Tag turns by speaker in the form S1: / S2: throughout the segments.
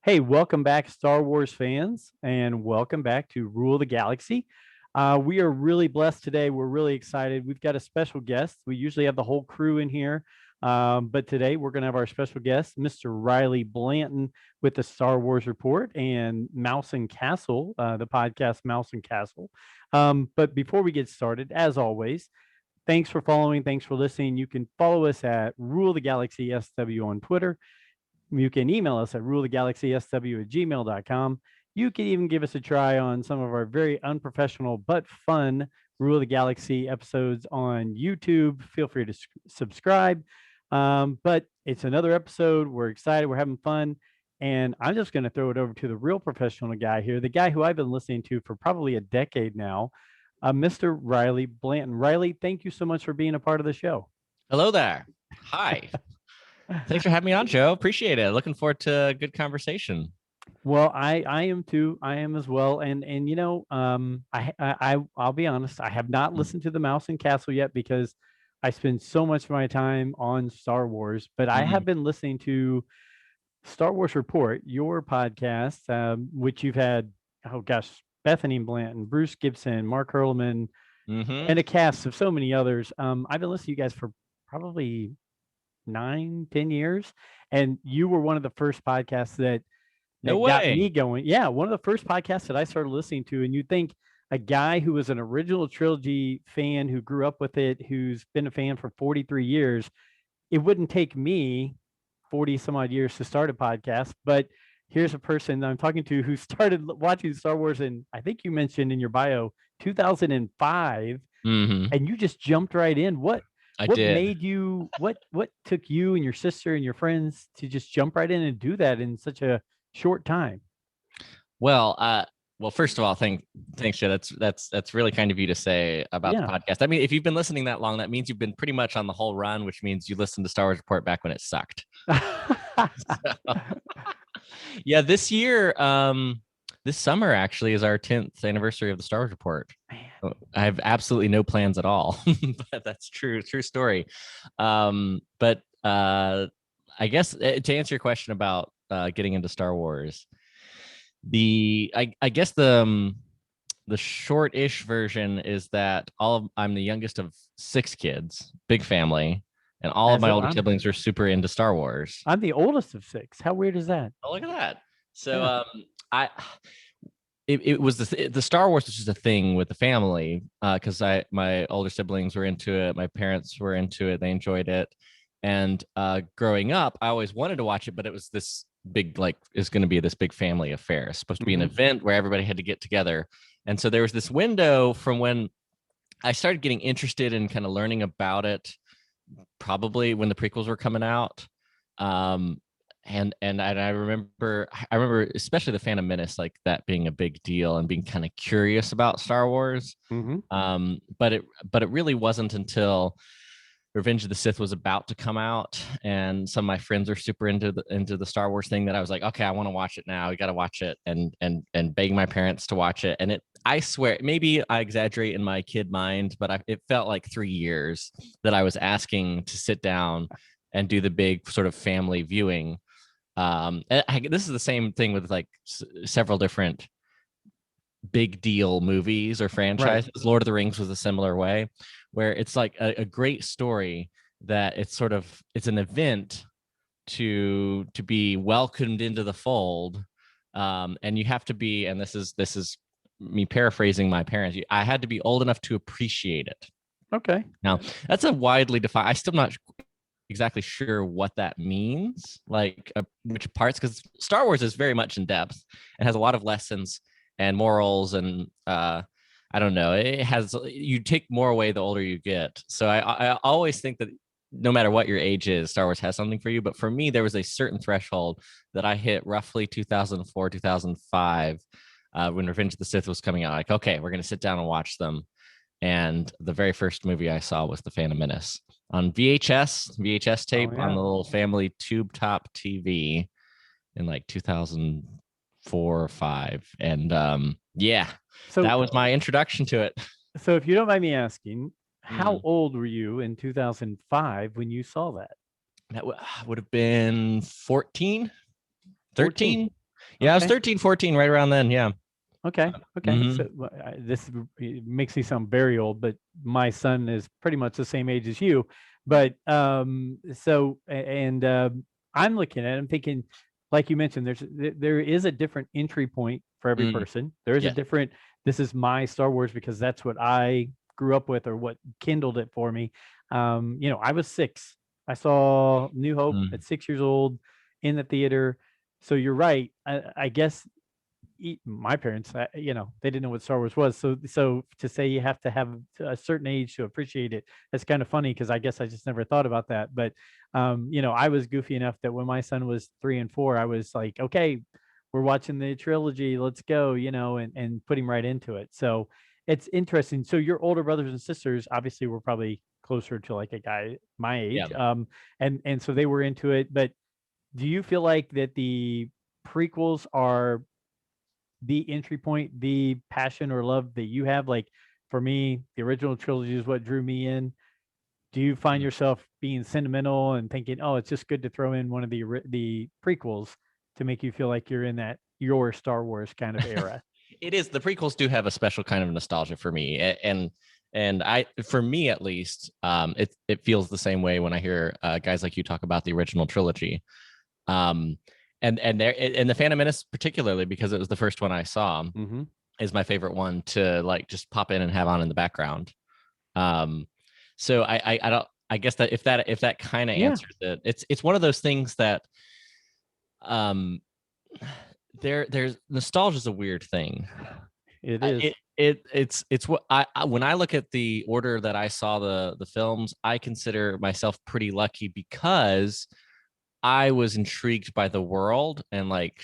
S1: Hey, welcome back, Star Wars fans, and welcome back to Rule the Galaxy. We are really blessed today. We're really excited. We've got a special guest. We usually have the whole crew in here, but today we're going to have our special guest, Mr. Riley Blanton, with the Star Wars Report and Mouse and Castle, the podcast Mouse and Castle. But before we get started, as always, thanks for following. Thanks for listening. You can follow us at Rule the Galaxy SW on Twitter. You can email us at ruletheGalaxySW@gmail.com. You can even give us a try on some of our very unprofessional but fun Rule of the Galaxy episodes on YouTube. Feel free to subscribe. But it's another episode. We're excited. We're having fun. And I'm just going to throw it over to the real professional guy here, the guy who I've been listening to for probably a decade now, Mr. Riley Blanton. Riley, thank you so much for being a part of the show.
S2: Hello there. Hi. Thanks for having me on, Joe. Appreciate it. Looking forward to a good conversation.
S1: Well, I am too. I am as well. And you know, I'll be honest. I have not listened to the Mouse and Castle yet because I spend so much of my time on Star Wars. But I have been listening to Star Wars Report, your podcast, which you've had. Oh gosh, Bethany Blanton, Bruce Gibson, Mark Hurlman, and a cast of so many others. I've been listening to you guys for probably 9-10 years, and you were one of the first podcasts that got me going. Yeah, one of the first podcasts that I started listening to. And you'd think a guy who was an original trilogy fan, who grew up with it, who's been a fan for 43 years, it wouldn't take me 40 some odd years to start a podcast. But here's a person that I'm talking to who started watching Star Wars in, I think you mentioned in your bio, 2005, and you just jumped right in. What made you, what took you and your sister and your friends to just jump right in and do that in such a short time?
S2: Well, first of all, thanks, Joe. That's really kind of you to say about the podcast. I mean, if you've been listening that long, that means you've been pretty much on the whole run, which means you listened to Star Wars Report back when it sucked. Yeah, this year, this summer actually is our 10th anniversary of the Star Wars Report. Man. I have absolutely no plans at all, but that's true story. But I guess to answer your question about getting into Star Wars, I guess the short-ish version is that I'm the youngest of 6 kids, big family, and all of my older siblings are super into Star Wars.
S1: I'm the oldest of 6. How weird is that?
S2: Oh, look at that. So it was the Star Wars was just a thing with the family because my older siblings were into it, my parents were into it, they enjoyed it, and growing up, I always wanted to watch it, but it was this big, like, it's going to be this big family affair. It's supposed to be an event where everybody had to get together, and so there was this window from when I started getting interested in kind of learning about it, probably when the prequels were coming out. And I remember especially the Phantom Menace, like that being a big deal and being kind of curious about Star Wars. But it really wasn't until Revenge of the Sith was about to come out, and some of my friends are super into the Star Wars thing, that I was like, okay, I want to watch it now. We got to watch it, and begging my parents to watch it. And I swear, maybe I exaggerate in my kid mind, but it felt like 3 years that I was asking to sit down and do the big sort of family viewing. This is the same thing with like several different big deal movies or franchises. Right. Lord of the Rings was a similar way, where it's like a great story that it's an event to be welcomed into the fold. And you have to be, and this is me paraphrasing my parents, I had to be old enough to appreciate it.
S1: Okay.
S2: Now that's a widely defined, I'm still not exactly sure what that means, like which parts, because Star Wars is very much in depth and has a lot of lessons and morals, and I don't know, you take more away the older you get. So I always think that no matter what your age is, Star Wars has something for you. But for me, there was a certain threshold that I hit roughly 2004, 2005, when Revenge of the Sith was coming out. Like, okay, we're going to sit down and watch them. And the very first movie I saw was The Phantom Menace on VHS tape on the little family tube top TV in like 2004 or 5. And so that was my introduction to it.
S1: So if you don't mind me asking, how old were you in 2005 when you saw that?
S2: That would have been 14, 13. Yeah, I was
S1: Okay.
S2: 13, 14, right around then. Yeah.
S1: Okay. Okay.
S2: Mhm.
S1: So this makes me sound very old, but my son is pretty much the same age as you. But I'm looking at it, I'm thinking, like you mentioned, there is a different entry point for every
S2: Mm,
S1: person. There is a
S2: yeah.
S1: different, this is my Star Wars because that's what I grew up with or what kindled it for me. I was 6. I saw New Hope
S2: Mm,
S1: at 6 years old in the theater. So you're right. I guess my parents, they didn't know what Star Wars was. So to say you have to have a certain age to appreciate it, that's kind of funny because I guess I just never thought about that. But I was goofy enough that when my son was 3 and 4, I was like, okay, we're watching the trilogy, let's go, and put him right into it. So it's interesting. So your older brothers and sisters obviously were probably closer to like a guy my
S2: yeah.
S1: age, and so they were into it. But do you feel like that the prequels are the entry point, the passion or love that you have? Like for me, the original trilogy is what drew me in. Do you find
S2: Mm.
S1: yourself being sentimental and thinking, "Oh, it's just good to throw in one of the prequels to make you feel like you're in that your Star Wars kind of era?"
S2: It is. The prequels do have a special kind of nostalgia for me, and I, for me at least, it feels the same way when I hear guys like you talk about the original trilogy. Um, and the Phantom Menace particularly because it was the first one I saw
S1: Mm-hmm.
S2: is my favorite one to like just pop in and have on in the background. Um, so I don't. I guess that if that kind of
S1: Yeah,
S2: answers it, it's one of those things that um there's nostalgia is a weird thing.
S1: it is.
S2: It's what I when I look at the order that I saw the films, I consider myself pretty lucky because I was intrigued by the world and like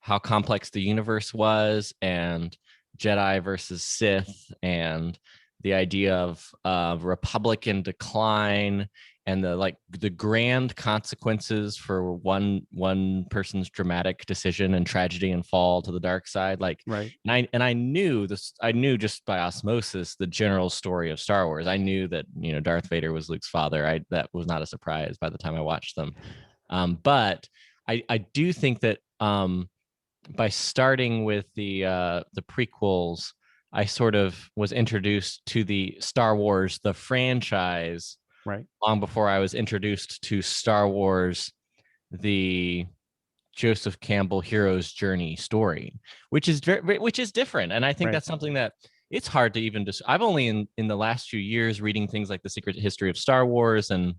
S2: how complex the universe was and Jedi versus Sith and the idea of Republican decline and the grand consequences for one person's dramatic decision and tragedy and fall to the dark side. Like,
S1: Right.
S2: and I knew this. I knew just by osmosis the general story of Star Wars. I knew that Darth Vader was Luke's father. That was not a surprise by the time I watched them. But I do think that by starting with the prequels, I sort of was introduced to the Star Wars, the franchise,
S1: Right.
S2: long before I was introduced to Star Wars, the Joseph Campbell hero's journey story, which is different. And I think
S1: Right.
S2: that's something that it's hard to even just. I've only in the last few years reading things like The Secret History of Star Wars and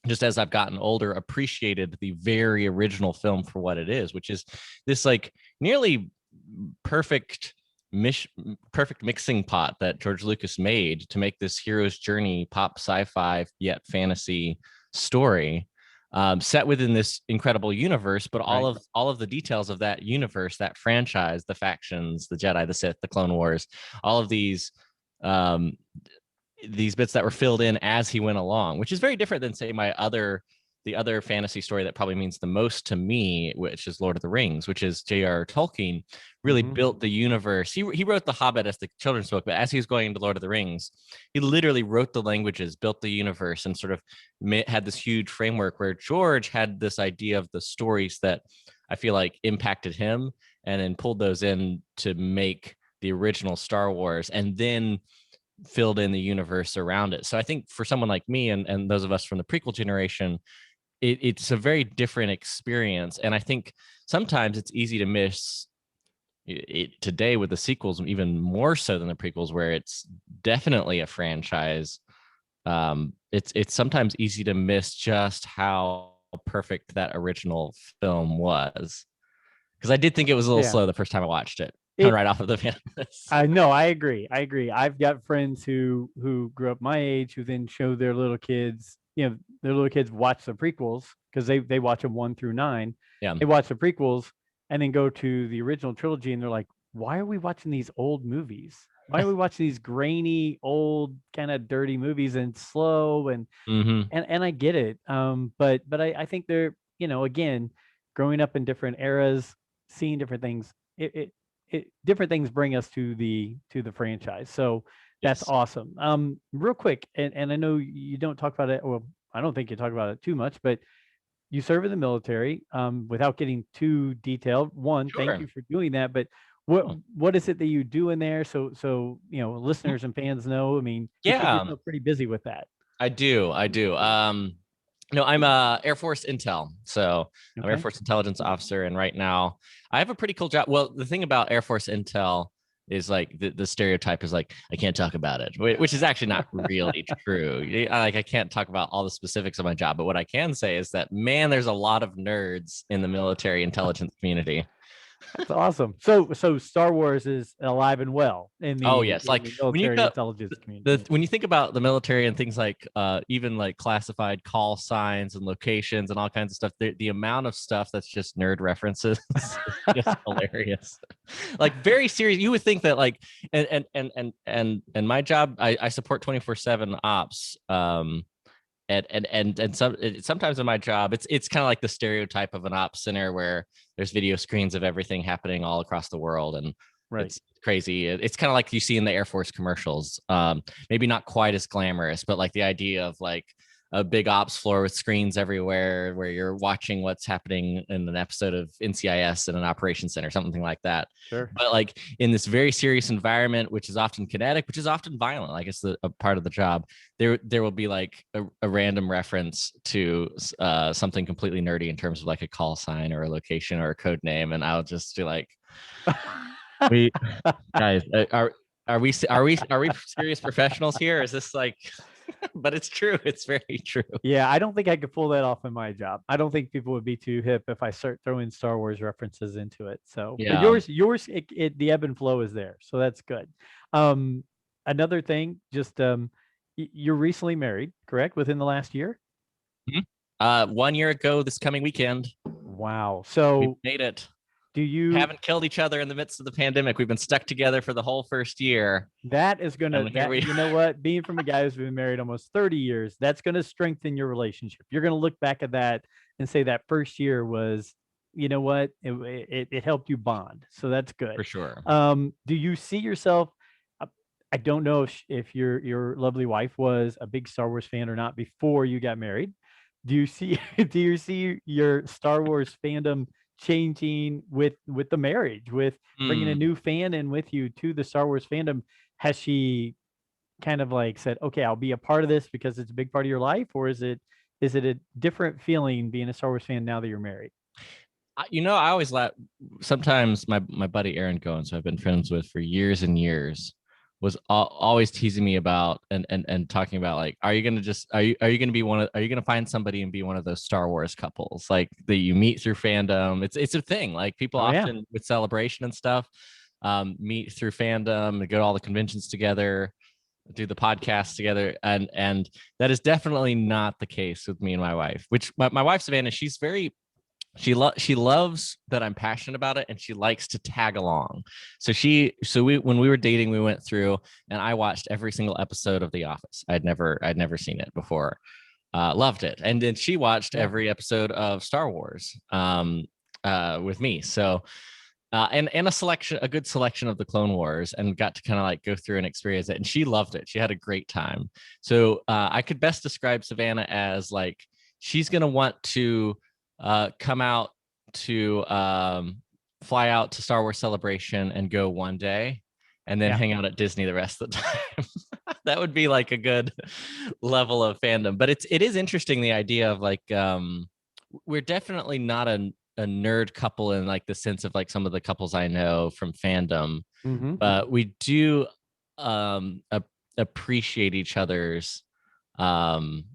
S2: just as I've gotten older, appreciated the very original film for what it is, which is this like nearly perfect perfect mixing pot that George Lucas made to make this hero's journey pop sci-fi yet fantasy story set within this incredible universe, but all
S1: Right.
S2: of the details of that universe, that franchise, the factions, the Jedi, the Sith, the Clone Wars, all of um, these bits that were filled in as he went along, which is very different than say the other fantasy story that probably means the most to me, which is Lord of the Rings, which is J.R. Tolkien really
S1: Mm-hmm.
S2: built the universe. He wrote The Hobbit as the children's book, but as he was going into Lord of the Rings, he literally wrote the languages, built the universe, and sort of had this huge framework where George had this idea of the stories that I feel like impacted him and then pulled those in to make the original Star Wars and then filled in the universe around it. So I think for someone like me and those of us from the prequel generation, it's a very different experience. And I think sometimes it's easy to miss it today with the sequels, even more so than the prequels, where it's definitely a franchise. It's sometimes easy to miss just how perfect that original film was. Because I did think it was a little
S1: Yeah.
S2: slow the first time I watched it, coming
S1: It
S2: right off of the Phantom.
S1: I know, I agree. I agree. I've got friends who grew up my age who then show their little kids, their little kids watch the prequels because they watch them 1 through 9.
S2: Yeah.
S1: They watch the prequels and then go to the original trilogy and they're like, why are we watching these old movies? Why are we watching these grainy, old, kind of dirty movies and slow
S2: Mm-hmm.
S1: and I get it. But I think they're, again, growing up in different eras, seeing different things, different things bring us to the franchise. So that's
S2: Yes.
S1: awesome. Real quick, and I know you don't talk about it. Well, I don't think you talk about it too much, but you serve in the military. Without getting too detailed, one, thank
S2: Sure.
S1: you for doing that. But
S2: Oh.
S1: what is it that you do in there? So listeners and fans know. I mean, you keep
S2: Yeah,
S1: yourself pretty busy with that.
S2: I do. I do. No, I'm a Air Force Intel. So I'm Air
S1: Okay.
S2: Force Intelligence Officer. And right now I have a pretty cool job. Well, the thing about Air Force Intel is like the stereotype is like, I can't talk about it, which is actually not really true. I can't talk about all the specifics of my job, but what I can say is that, man, there's a lot of nerds in the military intelligence community.
S1: That's awesome. So Star Wars is alive and well in
S2: Oh
S1: the
S2: yes, like when you
S1: military
S2: go
S1: intelligence
S2: the
S1: community.
S2: when you think about the military and things like even like classified call signs and locations and all kinds of stuff, the amount of stuff that's just nerd references is just hilarious. Like very serious. You would think that like and my job, I support 24/7 ops. Sometimes in my job, it's kind of like the stereotype of an ops center where there's video screens of everything happening all across the world, and
S1: Right.
S2: it's crazy. It's kind of like you see in the Air Force commercials. Maybe not quite as glamorous, but like the idea of like a big ops floor with screens everywhere where you're watching what's happening in an episode of NCIS in an operations center, something like that.
S1: Sure.
S2: But like in this very serious environment, which is often kinetic, which is often violent, like it's a part of the job, there will be like a random reference to something completely nerdy in terms of like a call sign or a location or a code name, and I'll just be like, we guys, are we serious professionals here? Is this like but it's true. It's very true.
S1: Yeah, I don't think I could pull that off in my job. I don't think people would be too hip if I start throwing Star Wars references into it. So, but
S2: Yeah.
S1: the ebb and flow is there, so that's good. Um, Another thing, just you're recently married, correct? Within the last year?
S2: Mhm. 1 year ago this coming weekend,
S1: Wow.
S2: we
S1: So,
S2: made it.
S1: do you?
S2: Haven't killed each other in the midst of the pandemic. We've been stuck together for the whole first year.
S1: That is gonna
S2: And here
S1: that
S2: we
S1: you know what? Being from a guy who's been married almost 30 years, that's gonna strengthen your relationship. You're gonna look back at that and say that first year was, you know what, it helped you bond. So that's good.
S2: for sure.
S1: Do you see yourself? uh, I don't know if your lovely wife was a big Star Wars fan or not before you got married. Do you see do you see your Star Wars fandom changing with the marriage, with bringing a
S2: Hmm.
S1: new fan in with you to the Star Wars fandom? Has she kind of like said, "Okay, I'll be a part of this because it's a big part of your life," or is it a different feeling being a Star Wars fan now that you're married?
S2: I always laugh. Sometimes my buddy Aaron Goins, who I've been friends with for years and years, was always teasing me about and talking about like, are you gonna just are you gonna be are you gonna find somebody and be one of those Star Wars couples like that you meet through fandom? It's a thing. Like people
S1: Oh yeah.
S2: often with Celebration and stuff, meet through fandom and go to all the conventions together, do the podcast together, and that is definitely not the case with me and my wife. Which my wife Savannah, she's very she loves that I'm passionate about it, and she likes to tag along. So we when we were dating, we went through and I watched every single episode of The Office. I'd never seen it before. Loved it, and then she watched
S1: Yeah.
S2: every episode of Star Wars with me. So and a good selection of the Clone Wars, and got to kind of like go through and experience it. And she loved it. She had a great time. So I could best describe Savannah as like she's gonna want to come out to fly out to Star Wars Celebration and go one day, and then
S1: Yeah.
S2: hang out at Disney the rest of the time. That would be like a good level of fandom. But it is interesting, the idea of like we're definitely not a nerd couple in like the sense of like some of the couples I know from fandom,
S1: Hmm.
S2: but we do appreciate each other's um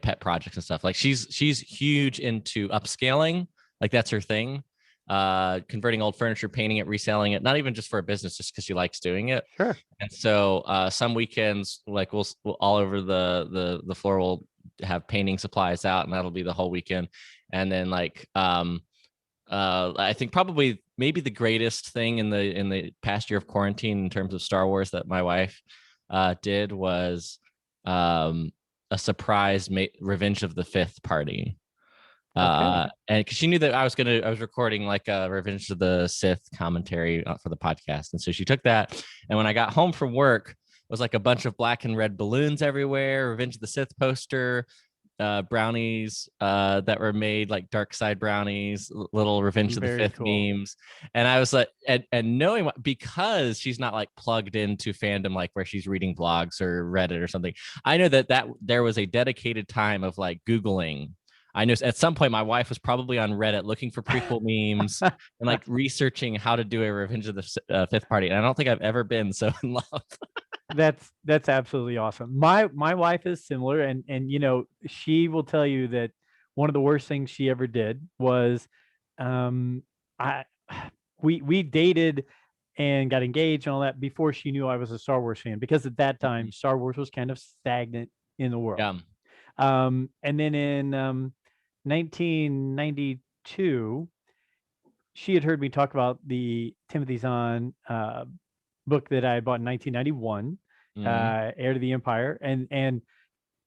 S2: pet projects and stuff. Like she's huge into upscaling, like that's her thing. Converting old furniture, painting it, reselling it, not even just for a business, just because she likes doing it.
S1: Sure.
S2: And so some weekends, like we'll all over the floor, we'll have painting supplies out, and that'll be the whole weekend. And then like I think probably maybe the greatest thing in the past year of quarantine in terms of Star Wars that my wife did was a surprise Revenge of the Fifth party.
S1: Okay.
S2: And because she knew that I was recording like a Revenge of the Sith commentary for the podcast, and so she took that. And when I got home from work, it was like a bunch of black and red balloons everywhere, Revenge of the Sith poster, brownies that were made like dark side brownies, little Revenge of the
S1: Very
S2: Fifth
S1: cool.
S2: memes. And I was like, and knowing what, because she's not like plugged into fandom, like where she's reading vlogs or Reddit or something. I know that there was a dedicated time of like Googling. I know at some point my wife was probably on Reddit looking for prequel memes and like researching how to do a Revenge of the Fifth Party. And I don't think I've ever been so in love.
S1: That's absolutely awesome. My wife is similar, and she will tell you that one of the worst things she ever did was, um, I we dated and got engaged and all that before she knew I was a Star Wars fan, because at that time Star Wars was kind of stagnant in the world.
S2: Yeah.
S1: And then in 1992, she had heard me talk about the Timothy Zahn book that I bought in 1991, Heir to the Empire, and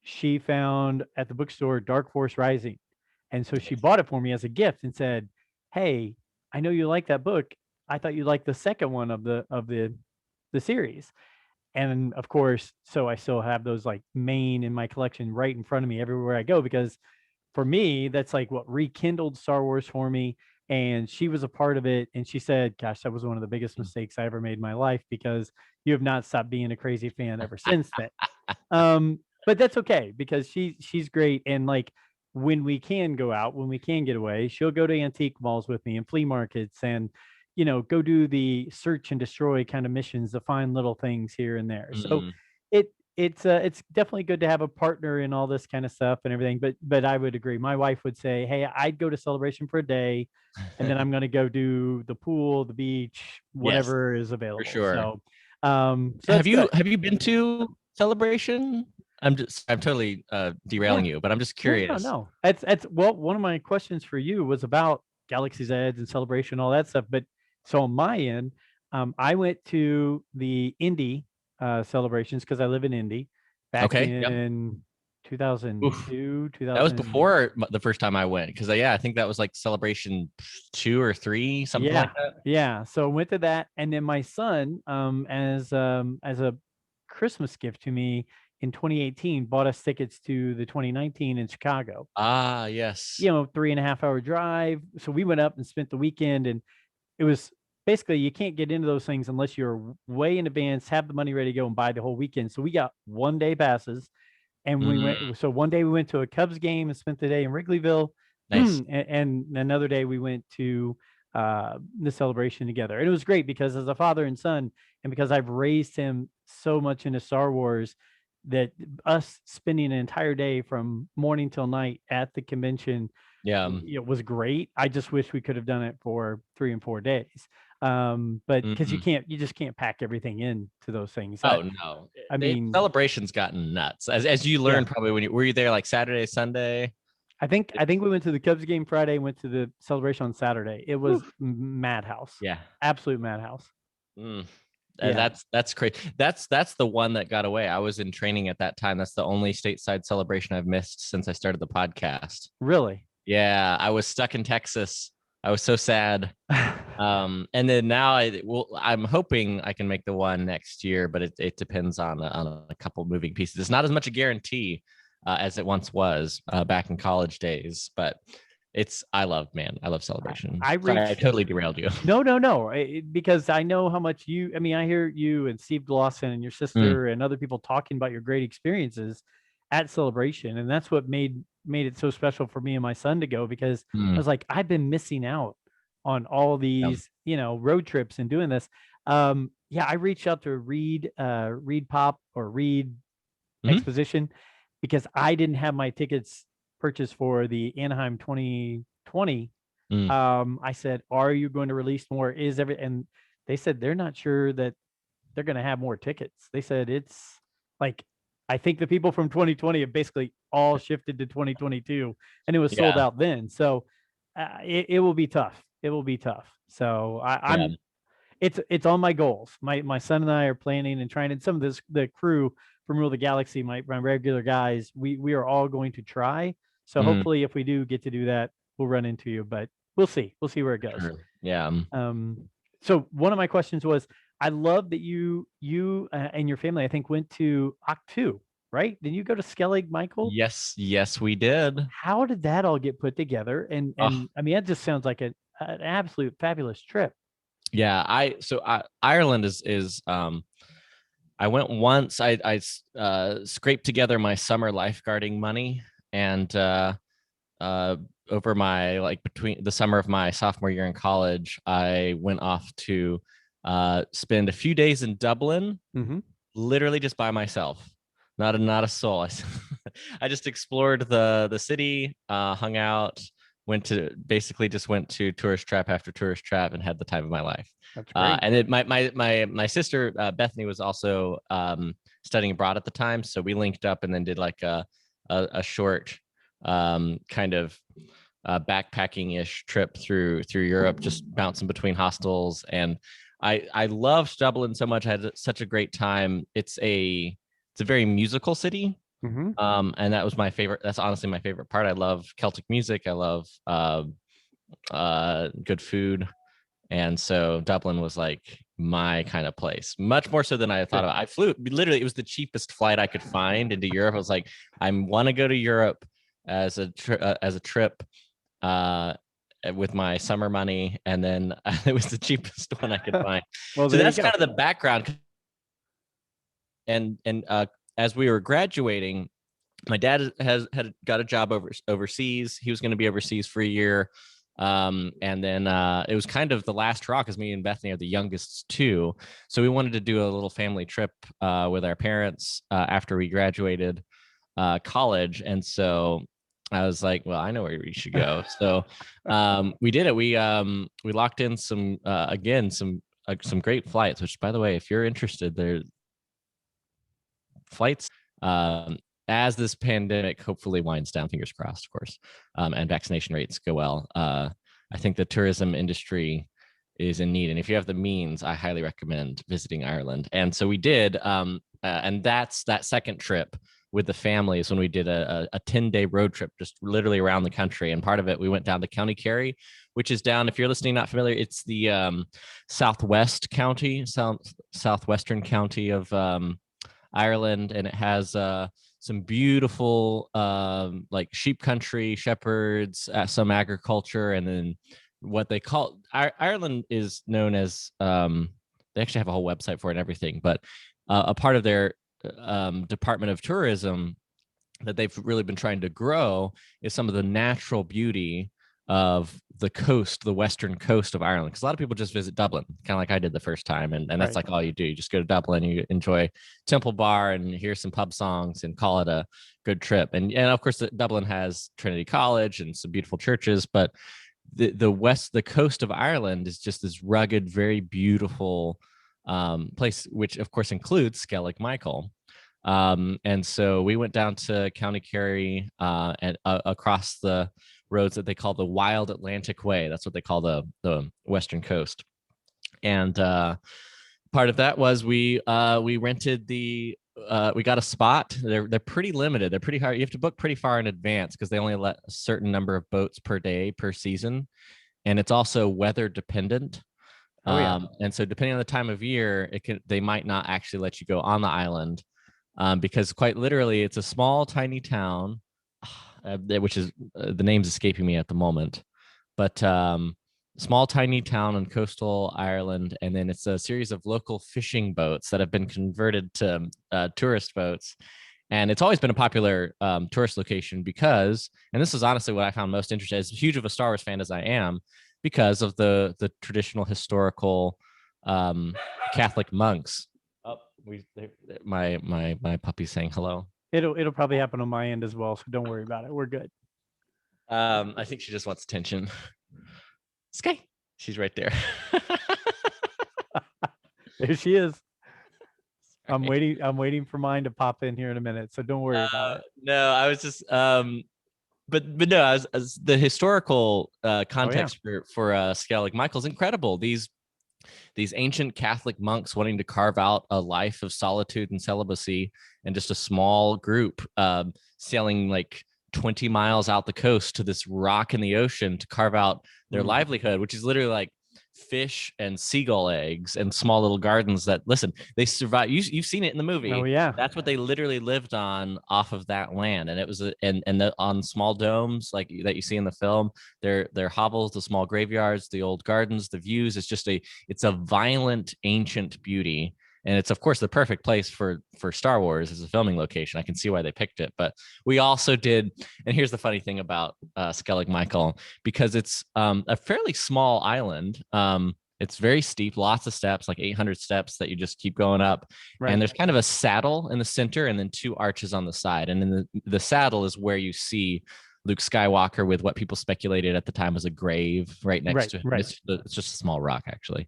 S1: she found at the bookstore Dark Force Rising, and so she bought it for me as a gift and said, "Hey, I know you like that book. I thought you liked the second one of the series." And of course, so I still have those like main in my collection right in front of me everywhere I go, because for me, that's like what rekindled Star Wars for me. And she was a part of it. And she said, "Gosh, that was one of the biggest mistakes I ever made in my life, because you have not stopped being a crazy fan ever since then." But that's okay, because she's great. And like when we can go out, when we can get away, she'll go to antique malls with me and flea markets, and go do the search and destroy kind of missions to find little things here and there. So it's definitely good to have a partner in all this kind of stuff and everything. But I would agree. My wife would say, "Hey, I'd go to Celebration for a day, and then I'm going to go do the pool, the beach,
S2: Yes,
S1: whatever is
S2: for
S1: available."
S2: sure.
S1: So
S2: Have
S1: that's good.
S2: you been to Celebration? I'm totally
S1: Yeah.
S2: derailing you, but I'm just
S1: No, no,
S2: curious.
S1: no. That's well, one of my questions for you was about Galaxy's Edge and Celebration, all that stuff. But so on my end, I went to the Indy celebrations because I live in Indy back
S2: Okay. Yep.
S1: in
S2: Oof.
S1: 2002,
S2: That was
S1: 2000.
S2: before the first time I went, because yeah, I think that was like Celebration 2 or 3, something
S1: Yeah,
S2: like that.
S1: yeah. So went to that, and then my son, as a Christmas gift to me in 2018, bought us tickets to the 2019 in Chicago.
S2: Ah, yes.
S1: 3.5 hour drive. So we went up and spent the weekend, and it was basically, you can't get into those things unless you're way in advance, have the money ready to go and buy the whole weekend. So we got 1 day passes, and we
S2: Mm,
S1: went. So one day we went to a Cubs game and spent the day in Wrigleyville,
S2: nice.
S1: and another day we went to the celebration together. And it was great because as a father and son, and because I've raised him so much into Star Wars, that us spending an entire day from morning till night at the convention,
S2: Yeah.
S1: it was great. I just wish we could have done it for 3 and 4 days. But because
S2: Mm.
S1: you just can't pack everything into those things.
S2: Oh no,
S1: I
S2: the
S1: mean,
S2: celebration's gotten nuts. As you
S1: yeah.
S2: learned probably when you were you there like Saturday, Sunday.
S1: I think we went to the Cubs game Friday, went to the celebration on Saturday. It was
S2: Whew.
S1: madhouse,
S2: Yeah.
S1: absolute madhouse.
S2: Mm.
S1: Yeah,
S2: That's crazy. That's the one that got away. I was in training at that time. That's the only stateside celebration I've missed since I started the podcast.
S1: really.
S2: Yeah, I was stuck in Texas. I was so sad. And then now I'm hoping I can make the one next year, but it depends on a couple moving pieces. It's not as much a guarantee as it once was back in college days, but I love celebration.
S1: I
S2: Sorry, I
S1: reached
S2: totally derailed you.
S1: No, no, no. Because I know how much I mean, I hear you and Steve Glosson and your
S2: Mm,
S1: sister and other people talking about your great experiences at Celebration, and that's what made it so special for me and my son to go, because I
S2: mm,
S1: was like, I've been missing out on all
S2: yeah.
S1: these, road trips and doing this. Yeah, I reached out to Reed Pop or Reed
S2: Mhm,
S1: Exposition, because I didn't have my tickets purchased for the Anaheim 2020.
S2: mm,
S1: I said, "Are you going to release more? Is every?" And they said they're not sure that they're going to have more tickets. They said it's like, I think the people from 2020 have basically all shifted to 2022, and it was sold
S2: yeah,
S1: out then. So it will be tough. It will be tough. So
S2: yeah.
S1: it's on my goals. My son and I are planning and trying, and some of the crew from Rule of the Galaxy, my regular guys, we are all going to try. So
S2: Mm,
S1: hopefully, if we do get to do that, we'll run into you. But we'll see. We'll see where it goes.
S2: sure. Yeah.
S1: So one of my questions was, I love that you and your family, I think, went to Ahch-To. right? Did you go to Skellig Michael?
S2: Yes, we did.
S1: How did that all get put together?
S2: Oh,
S1: And I mean, that just sounds like an absolute fabulous trip.
S2: yeah. Ireland is I went once. I scraped together my summer lifeguarding money, and uh, over my like between the summer of my sophomore year in college, I went off to spend a few days in Dublin,
S1: Mm-hmm.
S2: literally just by myself. Not a soul. I just explored the city, hung out, went to tourist trap after tourist trap, and had the time of my life.
S1: That's great.
S2: And it, my sister Bethany was also studying abroad at the time, so we linked up and then did like a short kind of backpacking-ish trip through Europe, just bouncing between hostels. And I loved Dublin so much. I had such a great time. It's a very musical city.
S1: Mm-hmm.
S2: And that was my favorite. That's honestly my favorite part. I love Celtic music. I love good food. And so Dublin was like my kind of place, much more so than I thought
S1: Good.
S2: about. I flew literally, it was the cheapest flight I could find into Europe. I was like, I want to go to Europe as a trip uh, with my summer money. And then it was the cheapest one I could find.
S1: Well,
S2: So
S1: there you
S2: that's
S1: go.
S2: kind of the background. And as we were graduating, my dad had got a job overseas. He was going to be overseas for a year. And then it was kind of the last straw because me and Bethany are the youngest too. So we wanted to do a little family trip with our parents after we graduated college. And so I was like, well, I know where we should go. So we did it. We locked in some great flights, which by the way, if you're interested, there's flights as this pandemic hopefully winds down, fingers crossed, of course, and vaccination rates go well. I think the tourism industry is in need, and if you have the means, I highly recommend visiting Ireland. And so we did, and that's that second trip with the families when we did a 10-day road trip, just literally around the country. And part of it, we went down to County Kerry, which is down, if you're listening, not familiar, it's the southwestern county of Ireland, and it has some beautiful like sheep country, shepherds, some agriculture, and then what they call Ireland is known as they actually have a whole website for it and everything, but a part of their Department of Tourism that they've really been trying to grow is some of the natural beauty of the coast, the western coast of Ireland. Because a lot of people just visit Dublin, kind of like I did the first time. And that's
S1: Right.
S2: like all you do. You just go to Dublin, you enjoy Temple Bar and hear some pub songs and call it a good trip. And of course, Dublin has Trinity College and some beautiful churches, but the coast of Ireland is just this rugged, very beautiful place, which of course includes Skellig Michael. And so we went down to County Kerry and across the roads that they call the Wild Atlantic Way. That's what they call the western coast. And part of that was we rented we got a spot. They're pretty limited. They're pretty hard. You have to book pretty far in advance because they only let a certain number of boats per day per season, and it's also weather dependent.
S1: Oh yeah.
S2: And so depending on the time of year, they might not actually let you go on the island because quite literally it's a small tiny town, which is the name's escaping me at the moment, but small tiny town in coastal Ireland, and then it's a series of local fishing boats that have been converted to tourist boats. And it's always been a popular tourist location because, and this is honestly what I found most interesting, as huge of a Star Wars fan as I am, because of the traditional historical Catholic monks. Oh, my puppy's saying hello.
S1: It'll probably happen on my end as well, so don't worry about it. We're good.
S2: I think she just wants attention. Sky, she's right there.
S1: There she is. I'm
S2: Sorry.
S1: waiting for mine to pop in here in a minute, so don't worry about it.
S2: No, I was just but no, as the historical context for Skellig Michael's incredible. These ancient Catholic monks wanting to carve out a life of solitude and celibacy, and just a small group sailing like 20 miles out the coast to this rock in the ocean to carve out their livelihood, which is literally like fish and seagull eggs and small little gardens that, listen, they survive. You've seen it in the movie.
S1: Oh yeah.
S2: That's what they literally lived on off of that land. And it was on small domes like that you see in the film. They're hovels, the small graveyards, the old gardens, the views. It's a violent ancient beauty. And it's, of course, the perfect place for Star Wars as a filming location. I can see why they picked it. But we also did, and here's the funny thing about Skellig Michael, because it's a fairly small island. It's very steep, lots of steps, like 800 steps that you just keep going up. Right. And there's kind of a saddle in the center and then 2 arches on the side. And in the saddle is where you see Luke Skywalker with what people speculated at the time was a grave right next to him. Right. It's just a small rock, actually.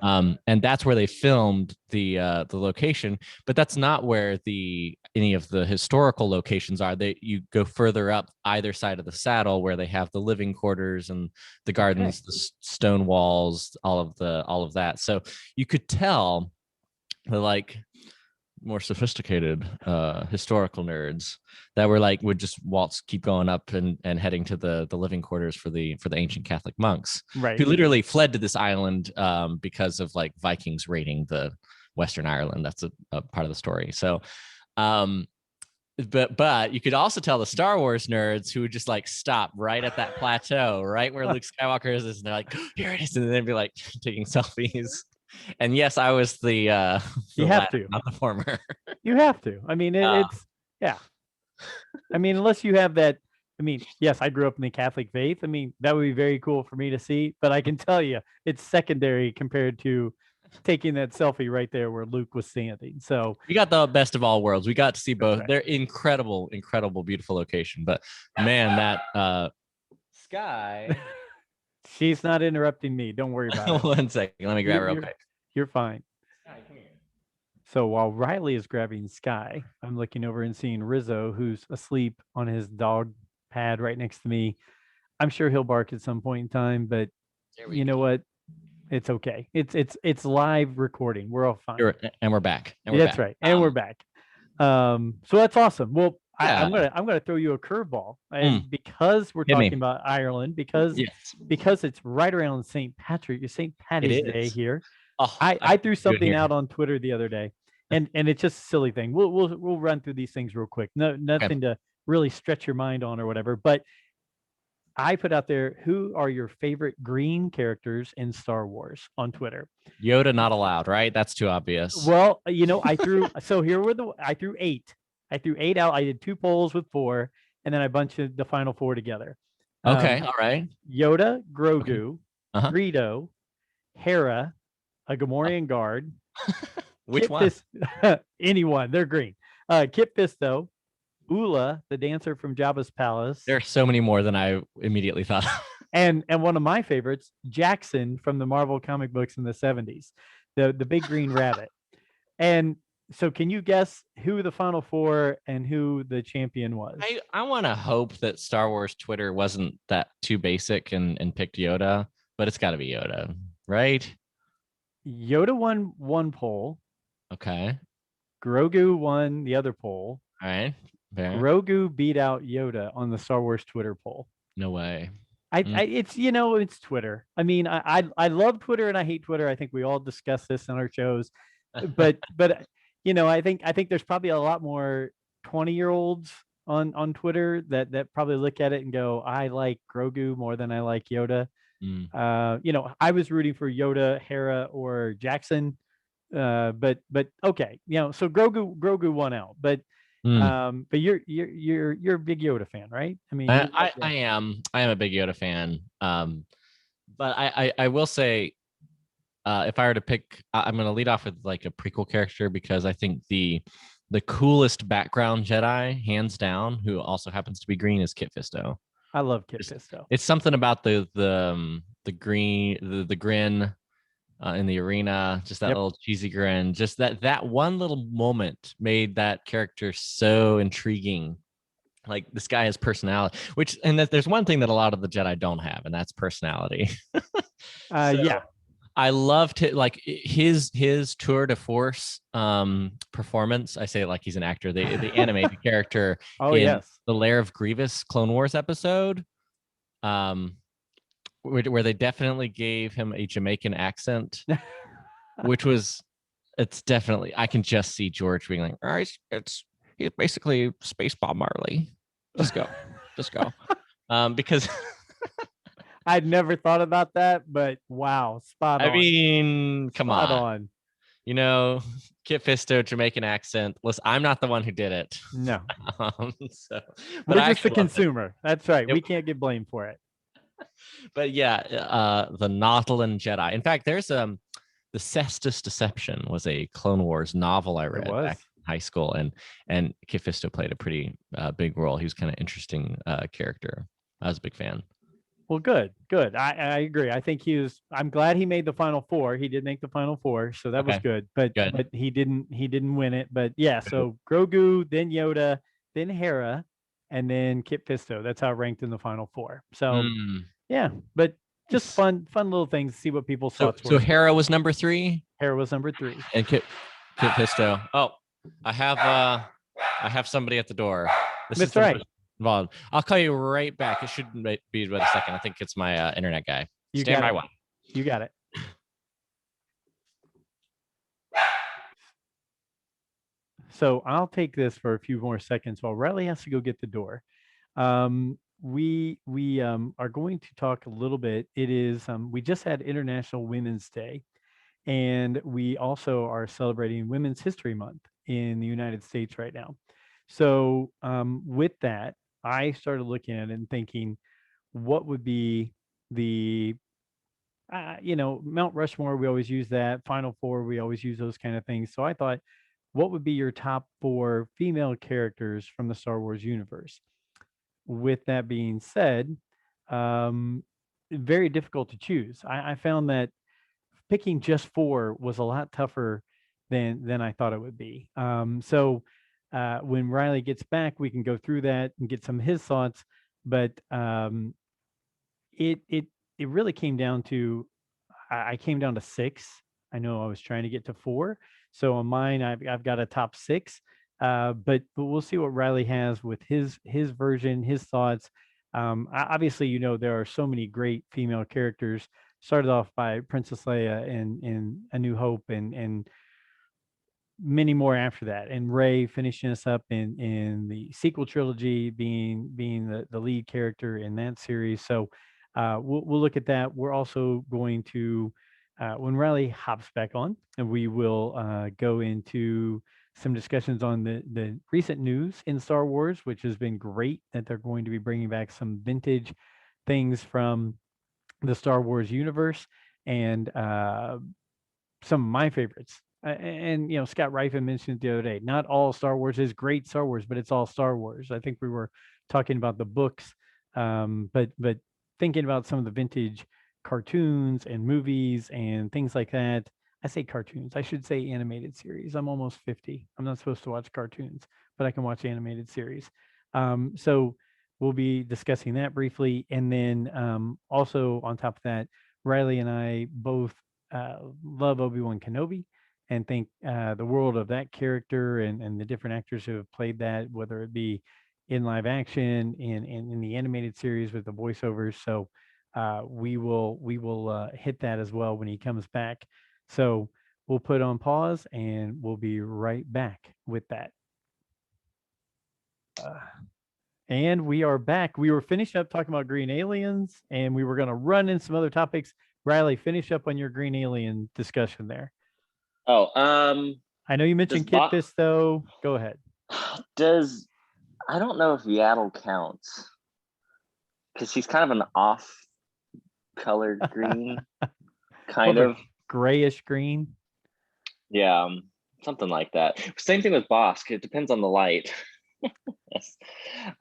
S2: And that's where they filmed the location, but that's not where any of the historical locations are. You go further up either side of the saddle where they have the living quarters and the gardens, the stone walls, all of that. So you could tell the like more sophisticated historical nerds that would just keep going up and heading to the living quarters for the ancient Catholic monks, right, who literally fled to this island because of like Vikings raiding the Western Ireland. That's a part of the story. So but you could also tell the Star Wars nerds who would just like stop right at that plateau, right where Luke Skywalker is, and they're like, here it is, and then they'd be like taking selfies. And yes, I was the
S1: you have to,
S2: not the former.
S1: You have to. I mean, it's yeah. I mean, unless you have that. I mean, yes, I grew up in the Catholic faith. I mean, that would be very cool for me to see. But I can tell you, it's secondary compared to taking that selfie right there where Luke was standing. So
S2: we got the best of all worlds. We got to see both.
S1: Right.
S2: They're incredible, beautiful location. But man, that sky.
S1: She's not interrupting me. Don't worry about it.
S2: 1 second. Let me grab her real quick.
S1: You're fine. Sky, come here. So while Riley is grabbing Sky, I'm looking over and seeing Rizzo, who's asleep on his dog pad right next to me. I'm sure he'll bark at some point in time, but you know what? It's okay. It's live recording. We're all fine.
S2: And we're back.
S1: That's right. And we're back. So that's awesome. Well, yeah. I'm gonna throw you a curveball, and because we're talking about Ireland, because it's right around St. Patty's Day here. Oh, I threw something out on Twitter the other day, and it's just a silly thing. We'll run through these things real quick. Nothing to really stretch your mind on or whatever. But I put out there, who are your favorite green characters in Star Wars on Twitter?
S2: Yoda not allowed, right? That's too obvious.
S1: Well, I threw I threw 8. I threw 8 out. I did 2 polls with 4, and then I bunched the final 4 together.
S2: Okay, all right.
S1: Yoda, Grogu, Greedo, Hera, a Gamorrean guard.
S2: Which one?
S1: Anyone. They're green. Kit Fisto, Ula, the dancer from Jabba's palace.
S2: There are so many more than I immediately thought.
S1: and one of my favorites, Jackson from the Marvel comic books in the 70s, the big green rabbit. And so can you guess who the final 4 and who the champion was?
S2: I want to hope that Star Wars Twitter wasn't that too basic and picked Yoda, but it's got to be Yoda, right?
S1: Yoda won 1 poll.
S2: Okay.
S1: Grogu won the other poll.
S2: All right. Fair.
S1: Grogu beat out Yoda on the Star Wars Twitter poll.
S2: No way.
S1: It's Twitter. I mean, I love Twitter and I hate Twitter. I think we all discuss this in our shows, but I think there's probably a lot more 20-year-olds on Twitter that probably look at it and go, I like Grogu more than I like Yoda. I was rooting for Yoda, Hera, or Jackson, but okay, so Grogu won out, but you're a big Yoda fan, right? I mean,
S2: I am a big Yoda fan, but I will say, if I were to pick, I'm going to lead off with like a prequel character, because I think the coolest background Jedi, hands down, who also happens to be green, is Kit Fisto.
S1: I love Kit Fisto.
S2: It's something about the green, the grin in the arena, just that little cheesy grin, just that one little moment made that character so intriguing. Like, this guy has personality, there's one thing that a lot of the Jedi don't have, and that's personality. I loved it, like his tour de force performance. I say it like he's an actor. The animated character in the Lair of Grievous Clone Wars episode, where they definitely gave him a Jamaican accent, which was, it's definitely, I can just see George being like, all right, he's basically Space Bob Marley. Just go. Because
S1: I'd never thought about that, but wow, spot
S2: I
S1: on.
S2: mean, come
S1: Spot
S2: on. Kit Fisto, Jamaican accent. Listen, I'm not the one who did it.
S1: No.
S2: So, but
S1: We're
S2: I
S1: just the
S2: actually loved it.
S1: consumer. That's right. We can't get blamed for it.
S2: But yeah, the Nautilin Jedi. In fact, there's the Cestus Deception was a Clone Wars novel I read back in high school, and Kit Fisto played a pretty big role. He was kind of interesting character. I was a big fan.
S1: Well, good. I agree. I think I'm glad he made the final four. He did make the final four, so that was good. But he didn't win it. But yeah, so Grogu, then Yoda, then Hera, and then Kit Fisto. That's how it ranked in the final four. So yeah, but just fun little things to see what people's thoughts were.
S2: So Hera was number 3.
S1: Hera was number 3.
S2: And Kit Fisto. Oh, I have somebody at the door.
S1: That's right.
S2: Involved. I'll call you right back. It shouldn't be about a second. I think it's my internet guy. Stand by one.
S1: You got it. So I'll take this for a few more seconds while Riley has to go get the door. We are going to talk a little bit. It is we just had International Women's Day, and we also are celebrating Women's History Month in the United States right now. So with that, I started looking at it and thinking, what would be the Mount Rushmore, we always use that. Final Four, we always use those kind of things. So I thought, what would be your top 4 female characters from the Star Wars universe? With that being said, very difficult to choose. I found that picking just 4 was a lot tougher than I thought it would be. So when Riley gets back, we can go through that and get some of his thoughts. But it really came down to, I came down to 6. I know I was trying to get to 4. So on mine, I've got a top 6. But we'll see what Riley has with his version, his thoughts. Obviously, there are so many great female characters. Started off by Princess Leia in A New Hope, and many more after that, and Rey finishing us up in the sequel trilogy, being the lead character in that series. So we'll look at that. We're also going to when Riley hops back on, and we will go into some discussions on the recent news in Star Wars, which has been great, that they're going to be bringing back some vintage things from the Star Wars universe, and some of my favorites. And Scott Rifen mentioned the other day, not all Star Wars is great Star Wars, but it's all Star Wars. I think we were talking about the books, but thinking about some of the vintage cartoons and movies and things like that. I say cartoons. I should say animated series. I'm almost 50. I'm not supposed to watch cartoons, but I can watch animated series. So we'll be discussing that briefly. And then also on top of that, Riley and I both love Obi-Wan Kenobi, and think the world of that character and the different actors who have played that, whether it be in live action, in the animated series with the voiceovers. So we will hit that as well when he comes back. So we'll put on pause, and we'll be right back with that. And we are back. We were finishing up talking about green aliens, and we were going to run in some other topics. Riley, finish up on your green alien discussion there.
S3: Oh,
S1: I know you mentioned Kit Fisto. Go ahead.
S3: I don't know if Yaddle counts, because she's kind of an off-colored green, kind of
S1: grayish green.
S3: Yeah, something like that. Same thing with Bosk. It depends on the light.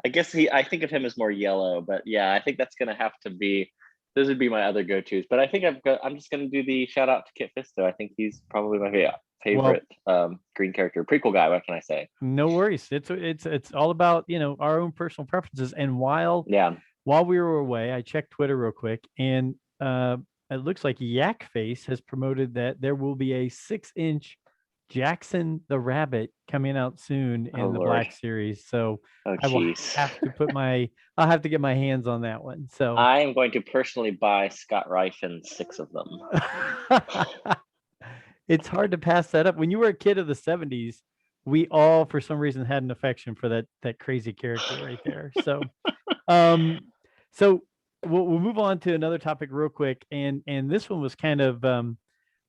S3: I guess I think of him as more yellow, but yeah, I think that's gonna have to be. Those would be my other go-tos. But I think I'm just gonna do the shout out to Kit Fisto. I think he's probably my favorite green character. Prequel guy. What can I say?
S1: No worries. It's all about our own personal preferences. And while we were away, I checked Twitter real quick, and it looks like Yak Face has promoted that there will be a 6-inch Jackson the Rabbit coming out soon
S3: Oh
S1: in the
S3: Lord.
S1: Black series. So
S3: Oh
S1: I will
S3: jeez.
S1: have to I'll have to get my hands on that one. So
S3: I am going to personally buy Scott Rifen 6 of them.
S1: it's hard to pass that up. When you were a kid of the 70s, we all for some reason had an affection for that crazy character right there. So um so we'll move on to another topic real quick, and this one was kind of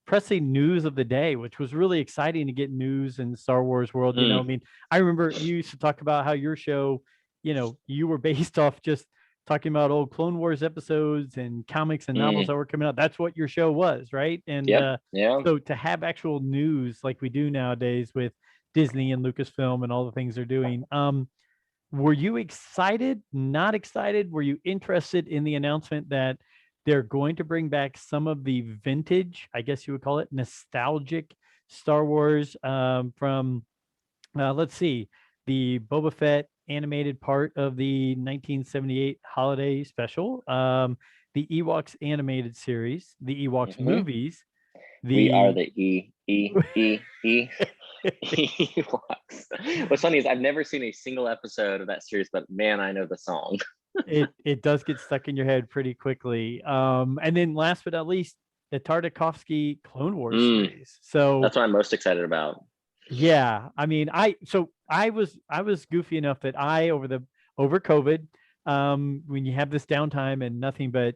S1: pressing news of the day, which was really exciting to get news in the Star Wars world. I mean, I remember you used to talk about how your show, you were based off just talking about old Clone Wars episodes and comics and novels that were coming out. That's what your show was, right? And
S3: Yep. Yeah.
S1: so to have actual news like we do nowadays with Disney and Lucasfilm and all the things they're doing, were you excited? Not excited? Were you interested in the announcement that they're going to bring back some of the vintage, I guess you would call it, nostalgic Star Wars from, let's see, the Boba Fett animated part of the 1978 holiday special, the Ewoks animated series, the Ewoks movies,
S3: We are
S1: the
S3: the Ewoks. What's funny is I've never seen a single episode of that series, but man, I know the song.
S1: it does get stuck in your head pretty quickly. And then last but not least, the Tartakovsky Clone Wars series. So
S3: that's what I'm most excited about.
S1: Yeah, I mean, I was goofy enough that over COVID, when you have this downtime and nothing but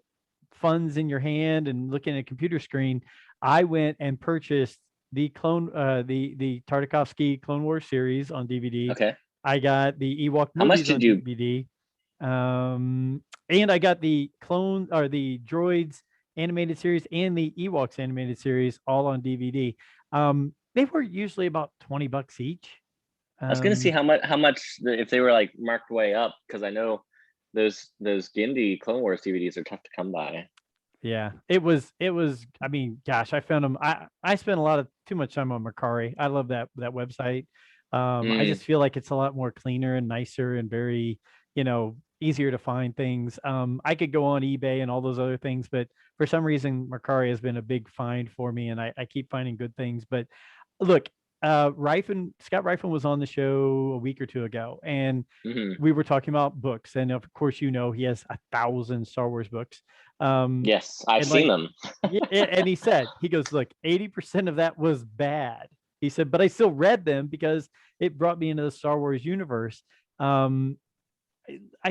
S1: funds in your hand and looking at a computer screen, I went and purchased the Tartakovsky Clone Wars series on DVD.
S3: Okay.
S1: I got the Ewok
S3: How much
S1: movies on
S3: did you?
S1: DVD. And I got the the Droids animated series and the Ewoks animated series all on DVD. They were usually about $20 each.
S3: I was gonna see how much if they were like marked way up, because I know those Gindie Clone Wars DVDs are tough to come by.
S1: Yeah, it was. I mean, gosh, I found them. I spent too much time on Mercari. I love that website. I just feel like it's a lot more cleaner and nicer and very, easier to find things. I could go on eBay and all those other things, but for some reason, Mercari has been a big find for me, and I keep finding good things. But look, Scott Rifen was on the show a week or two ago, and we were talking about books, and of course, he has 1,000 Star Wars books.
S3: Yes, I've seen them.
S1: And he goes, look, 80% of that was bad. He said, but I still read them because it brought me into the Star Wars universe. I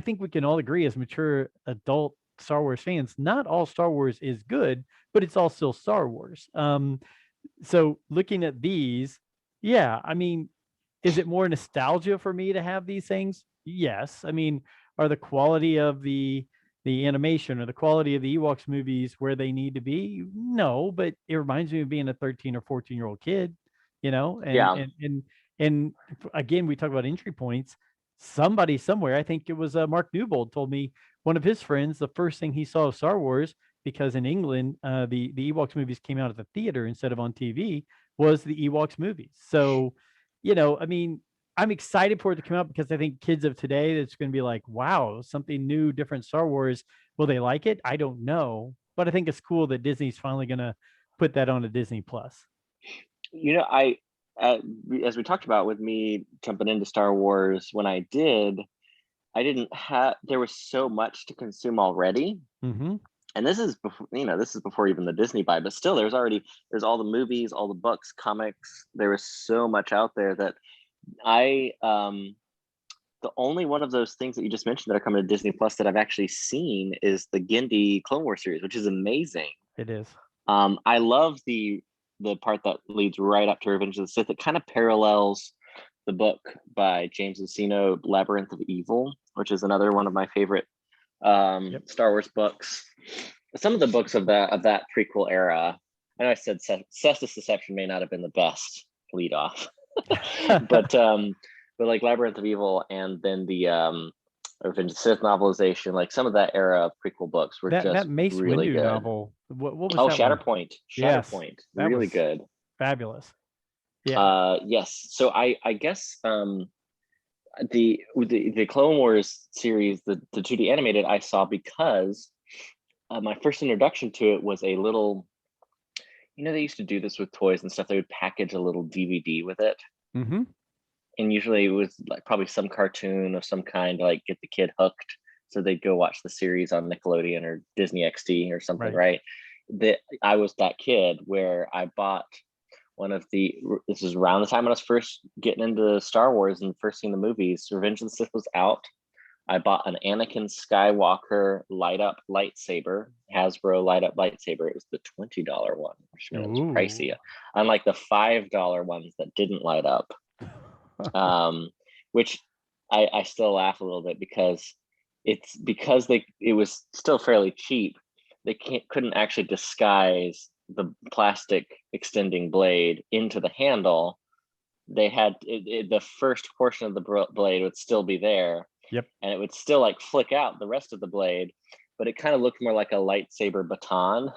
S1: think we can all agree as mature adult Star Wars fans, not all Star Wars is good, but it's all still Star Wars. So looking at these, yeah, I mean, is it more nostalgia for me to have these things? Yes. I mean, are the quality of the animation or the quality of the Ewoks movies where they need to be? No, but it reminds me of being a 13 or 14-year-old kid, and again, we talk about entry points. Somebody somewhere, I think it was Mark Newbold, told me one of his friends, the first thing he saw of Star Wars, because in England, the Ewoks movies came out at the theater instead of on TV, was the Ewoks movies. So, I mean, I'm excited for it to come out because I think kids of today, it's going to be like, wow, something new, different Star Wars. Will they like it? I don't know, but I think it's cool that Disney's finally going to put that on a Disney Plus.
S3: As we talked about with me jumping into Star Wars, when I didn't have, there was so much to consume already. And this is before even the Disney buy, but still there's all the movies, all the books, comics. There was so much out there that the only one of those things that you just mentioned that are coming to Disney Plus that I've actually seen is the Gindie Clone Wars series, which is amazing.
S1: It is.
S3: I love the part that leads right up to Revenge of the Sith. It kind of parallels the book by James Luceno, Labyrinth of Evil, which is another one of my favorite Star Wars books. Some of the books of that prequel era, I know I said Cestus Deception may not have been the best lead off, but like Labyrinth of Evil and then the Revenge of the Sith novelization, like some of that era of prequel books were
S1: that Mace
S3: really
S1: Windu
S3: good.
S1: Novel. What was that?
S3: Shatterpoint.
S1: Yes,
S3: really good.
S1: Fabulous. Yeah.
S3: Yes. So I guess the Clone Wars series, the 2D animated, I saw because my first introduction to it was a little they used to do this with toys and stuff. They would package a little DVD with it.
S1: Mm-hmm.
S3: And usually it was like probably some cartoon of some kind to like get the kid hooked. So they'd go watch the series on Nickelodeon or Disney XD or something, right? That I was that kid where I bought this is around the time when I was first getting into Star Wars and first seeing the movies. Revenge of the Sith was out. I bought an Anakin Skywalker light up lightsaber, Hasbro light up lightsaber. It was the $20 one, which was pricey, unlike the $5 ones that didn't light up. Which I still laugh a little bit because it was still fairly cheap. They couldn't actually disguise the plastic extending blade into the handle. They had the first portion of the blade would still be there.
S1: Yep.
S3: And it would still like flick out the rest of the blade, but it kind of looked more like a lightsaber baton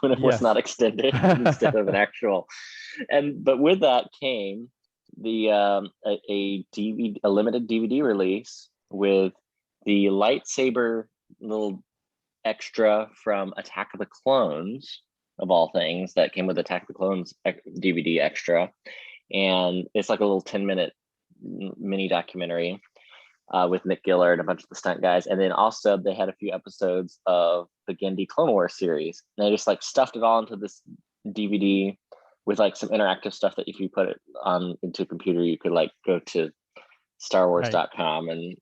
S3: when it was not extended instead of an actual. But with that came the a limited DVD release with the lightsaber little extra from Attack of the Clones, of all things, that came with Attack of the Clones DVD extra. And it's like a little 10-minute mini documentary with Nick Gillard and a bunch of the stunt guys. And then also they had a few episodes of the Genndy Clone Wars series. And they just like stuffed it all into this DVD with like some interactive stuff that if you put it on into a computer, you could like go to StarWars.com and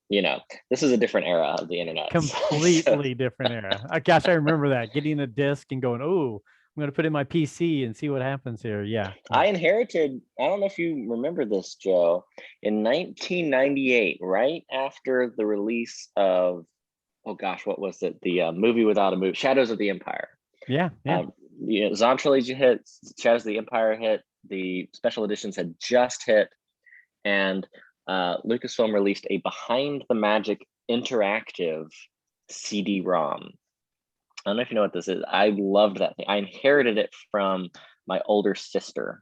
S3: this is a different era of the internet.
S1: Completely different era. Gosh, I remember that, getting a disc and going, oh, I'm going to put in my PC and see what happens here. Yeah.
S3: I inherited, I don't know if you remember this, Joe, in 1998, right after the release of, oh gosh, what was it? The movie without a movie, Shadows of the Empire.
S1: Yeah.
S3: Zon Trilogy hit, Shadows of the Empire hit, the special editions had just hit, and Lucasfilm released a Behind the Magic interactive CD-ROM. I don't know if you know what this is. I loved that thing. I inherited it from my older sister,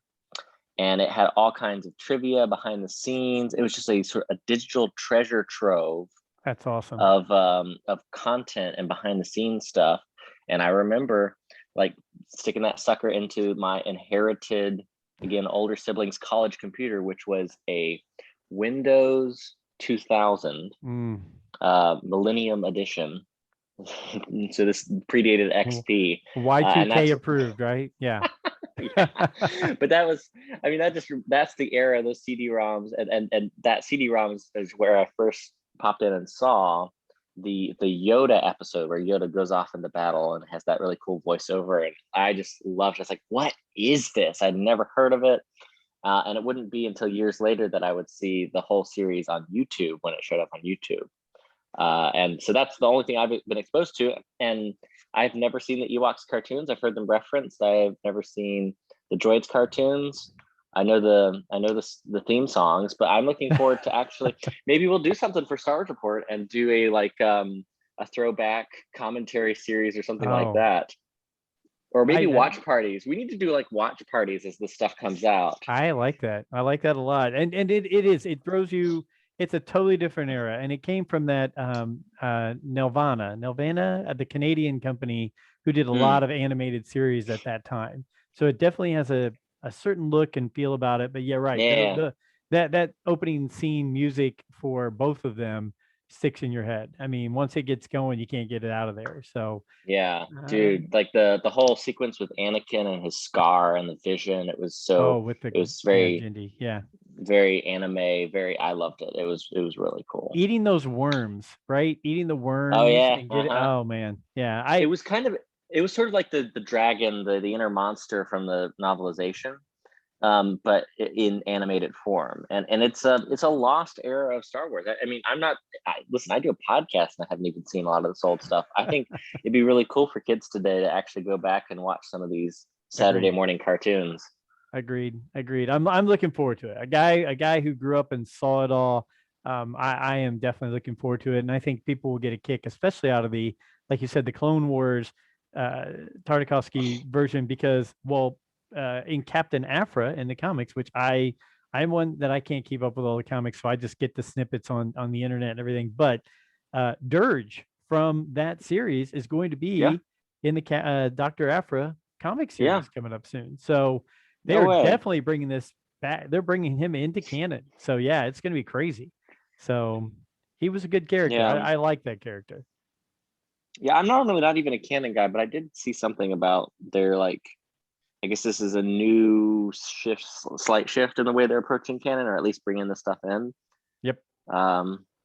S3: and it had all kinds of trivia behind the scenes. It was just a sort of a digital treasure trove.
S1: That's awesome.
S3: Of content and behind the scenes stuff. And I remember like sticking that sucker into my inherited, again, older siblings' college computer, which was a Windows 2000 Millennium Edition. So this predated XP.
S1: Y2K approved, right? Yeah.
S3: But that's the era of those CD-ROMs, and that CD-ROM is where I first popped in and saw the Yoda episode where Yoda goes off into battle and has that really cool voiceover, and I just loved it. I was like, what is this? I'd never heard of it. And it wouldn't be until years later that I would see the whole series on YouTube when it showed up on YouTube. And so that's the only thing I've been exposed to. And I've never seen the Ewoks cartoons. I've heard them referenced. I've never seen the Droids cartoons. I know the theme songs, but I'm looking forward to actually, maybe we'll do something for Star Wars Report and do a throwback commentary series or something like that. Or maybe watch parties. We need to do like watch parties as this stuff comes out.
S1: I like that. I like that a lot. And it throws you, it's a totally different era. And it came from that Nelvana, the Canadian company who did a lot of animated series at that time. So it definitely has a certain look and feel about it. But yeah, right.
S3: Yeah.
S1: That opening scene music for both of them sticks in your head. I mean, once it gets going, you can't get it out of there. So
S3: yeah, dude, like the whole sequence with Anakin and his scar and the vision, it was very very anime, I loved it. It was really cool.
S1: Eating those worms, right? Eating the worms.
S3: Oh yeah.
S1: Oh man. Yeah.
S3: It was sort of like the dragon, the inner monster from the novelization. But in animated form, and it's a lost era of Star Wars. I mean, I do a podcast and I haven't even seen a lot of this old stuff. I think it'd be really cool for kids today to actually go back and watch some of these Saturday morning cartoons.
S1: Agreed. I'm looking forward to it. A guy who grew up and saw it all. I am definitely looking forward to it, and I think people will get a kick, especially out of the, like you said, the Clone Wars Tartakovsky version, because in Captain Afra in the comics, which I'm one that I can't keep up with all the comics, so I just get the snippets on the internet and everything. But Durge from that series is going to be in the Dr. Afra comic
S3: Yeah.
S1: series coming up soon. So
S3: No
S1: they're
S3: way.
S1: definitely bringing this back. They're bringing him into canon. So yeah, it's going to be crazy. So he was a good character.
S3: Yeah.
S1: I like that character.
S3: Yeah, I'm normally not even a canon guy, but I did see something about their like, I guess this is a new shift, slight shift in the way they're approaching canon, or at least bringing this stuff in.
S1: Yep.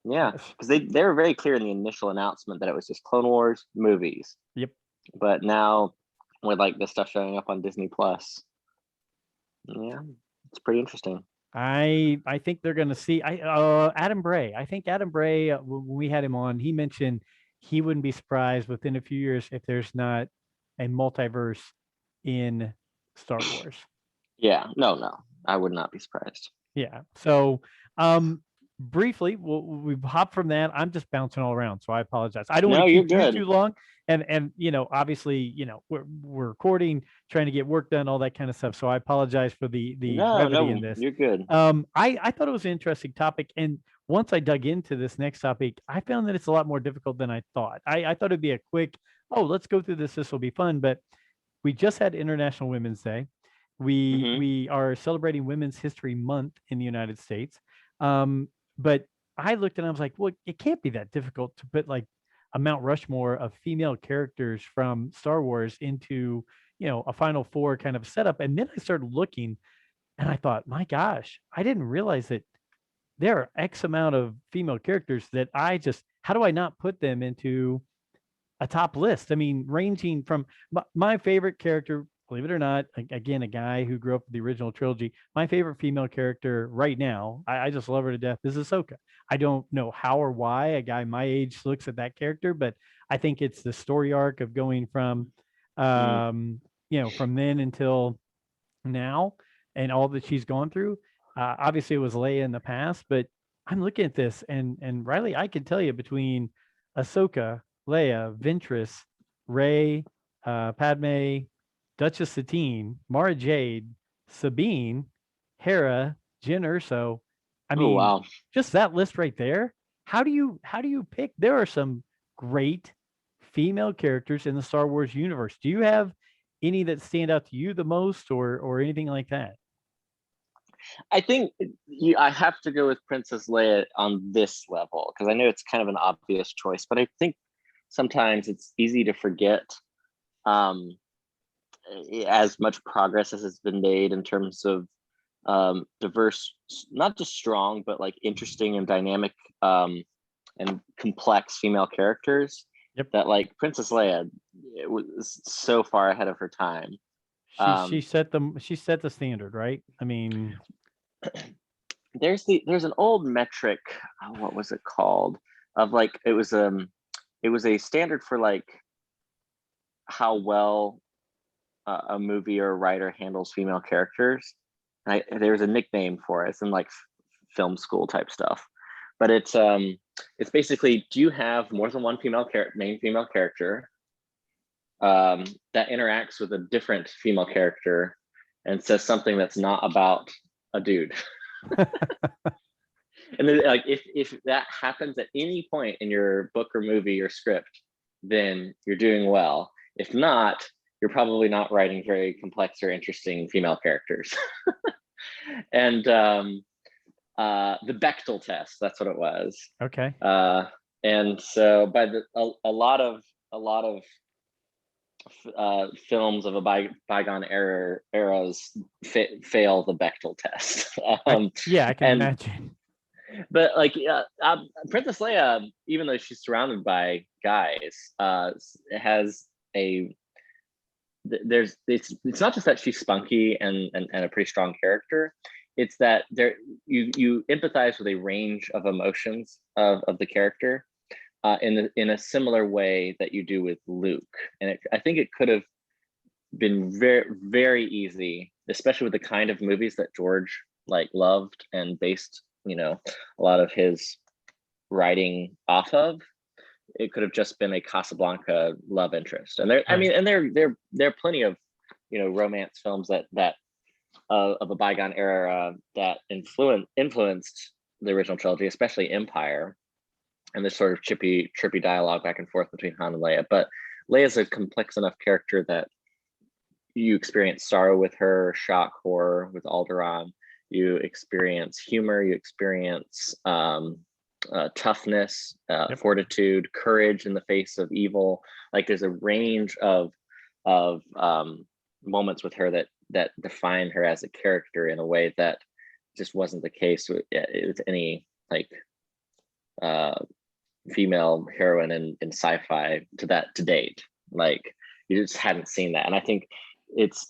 S3: Yeah, because they were very clear in the initial announcement that it was just Clone Wars movies.
S1: Yep.
S3: But now with like this stuff showing up on Disney Plus, yeah, it's pretty interesting.
S1: I think they're going to see Adam Bray. I think Adam Bray, when we had him on, he mentioned he wouldn't be surprised within a few years if there's not a multiverse in Star Wars.
S3: Yeah, no, I would not be surprised.
S1: Yeah. So, briefly, we've hopped from that. I'm just bouncing all around, so I apologize. I don't want to
S3: you're
S1: keep you
S3: good.
S1: too long. And obviously, we're recording, trying to get work done, all that kind of stuff. So I apologize for the brevity in this.
S3: You're good.
S1: I thought it was an interesting topic, and once I dug into this next topic, I found that it's a lot more difficult than I thought. I thought it'd be a quick, let's go through this. This will be fun, but we just had International Women's Day. We are celebrating Women's History Month in the United States. But I looked and I was like, well, it can't be that difficult to put like a Mount Rushmore of female characters from Star Wars into, a Final Four kind of setup. And then I started looking and I thought, my gosh, I didn't realize that there are X amount of female characters that how do I not put them into a top list? I mean, ranging from my favorite character, believe it or not, again, a guy who grew up with the original trilogy. My favorite female character right now, I just love her to death, is Ahsoka. I don't know how or why a guy my age looks at that character, but I think it's the story arc of going from, from then until now and all that she's gone through. Obviously, it was Leia in the past, but I'm looking at this and Riley, I can tell you between Ahsoka, Leia, Ventress, Rey, Padme, Duchess Satine, Mara Jade, Sabine, Hera, Jyn Erso. I mean,
S3: wow.
S1: just that list right there. How do you pick? There are some great female characters in the Star Wars universe. Do you have any that stand out to you the most, or anything like that?
S3: I think I have to go with Princess Leia on this level because I know it's kind of an obvious choice, but I think sometimes it's easy to forget as much progress as has been made in terms of diverse, not just strong, but like interesting and dynamic and complex female characters.
S1: Yep.
S3: That like Princess Leia was so far ahead of her time.
S1: She set the standard, right? I mean,
S3: there's an old metric. What was it called? Of like it was a standard for like how well a movie or a writer handles female characters. There's a nickname for it. It's in like film school type stuff, but it's basically, do you have more than one main female character that interacts with a different female character and says something that's not about a dude? And then, like, if that happens at any point in your book or movie or script, then you're doing well. If not, you're probably not writing very complex or interesting female characters. And the Bechdel test, that's what it was.
S1: Okay.
S3: And so by a lot of films of a bygone eras fail the Bechdel test.
S1: I can imagine.
S3: But like Princess Leia, even though she's surrounded by guys, has it's not just that she's spunky and a pretty strong character. It's that you empathize with a range of emotions of the character in a similar way that you do with Luke. And I think it could have been very, very easy, especially with the kind of movies that George like loved and based, a lot of his writing off of. It could have just been a Casablanca love interest. And there are plenty of, romance films that of a bygone era that influenced the original trilogy, especially Empire, and this sort of trippy dialogue back and forth between Han and Leia. But Leia's a complex enough character that you experience sorrow with her, shock, horror with Alderaan. You experience humor. You experience toughness, fortitude, courage in the face of evil. Like there's a range of moments with her that define her as a character in a way that just wasn't the case with any like female heroine in sci-fi to date. Like you just hadn't seen that, and I think it's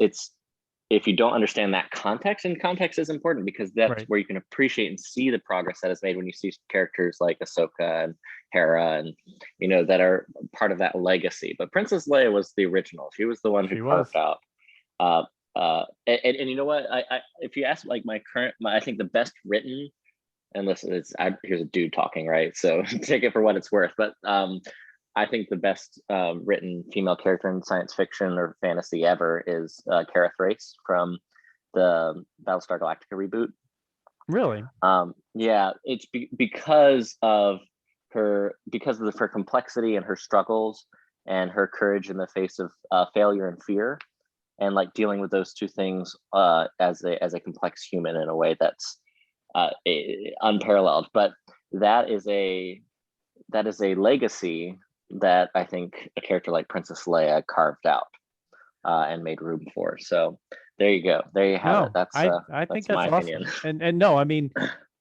S3: if you don't understand that context, and context is important because that's where you can appreciate and see the progress that is made when you see characters like Ahsoka and Hera and that are part of that legacy. But Princess Leia was the original. She was the one who carved out. And you know what? I if you ask like I think the best written, and listen, here's a dude talking, right? So take it for what it's worth. But I think the best written female character in science fiction or fantasy ever is Cara Thrace from the Battlestar Galactica reboot.
S1: Really?
S3: Yeah, it's because of her complexity and her struggles and her courage in the face of failure and fear, and like dealing with those two things as a complex human in a way that's unparalleled. But that is a legacy that I think a character like Princess Leia carved out and made room for. So there you go. There you have it. I think that's my
S1: awesome.
S3: opinion.
S1: And no, I mean,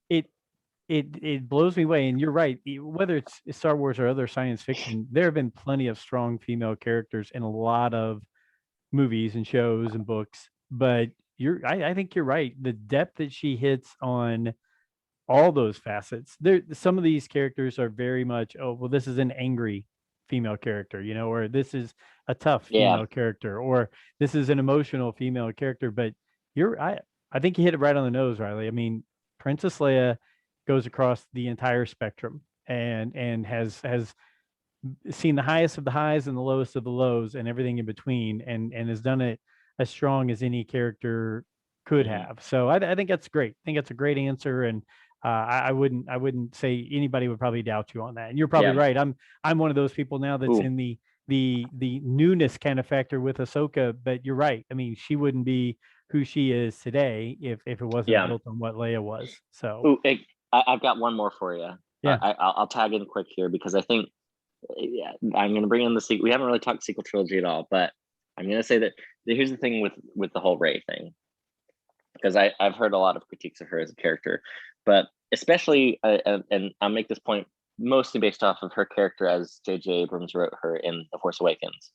S1: it blows me away. And you're right. Whether it's Star Wars or other science fiction, there have been plenty of strong female characters in a lot of movies and shows and books. But I think you're right. The depth that she hits on all those facets. Some of these characters are very much, oh, well, this is an angry female character, or this is a tough female character, or this is an emotional female character. But I think you hit it right on the nose, Riley. I mean, Princess Leia goes across the entire spectrum and has seen the highest of the highs and the lowest of the lows and everything in between, and has done it as strong as any character could have. So I think that's great. I think that's a great answer, and I wouldn't say anybody would probably doubt you on that. And you're probably right. I'm one of those people now that's in the newness kind of factor with Ahsoka, but you're right. I mean, she wouldn't be who she is today if it wasn't built on what Leia was. So
S3: I've got one more for you.
S1: Yeah,
S3: I'll tag in quick here because I think I'm going to bring in the sequel. We haven't really talked sequel trilogy at all, but I'm going to say that here's the thing with the whole Rey thing, because I've heard a lot of critiques of her as a character, but especially, and I'll make this point mostly based off of her character as J.J. Abrams wrote her in The Force Awakens.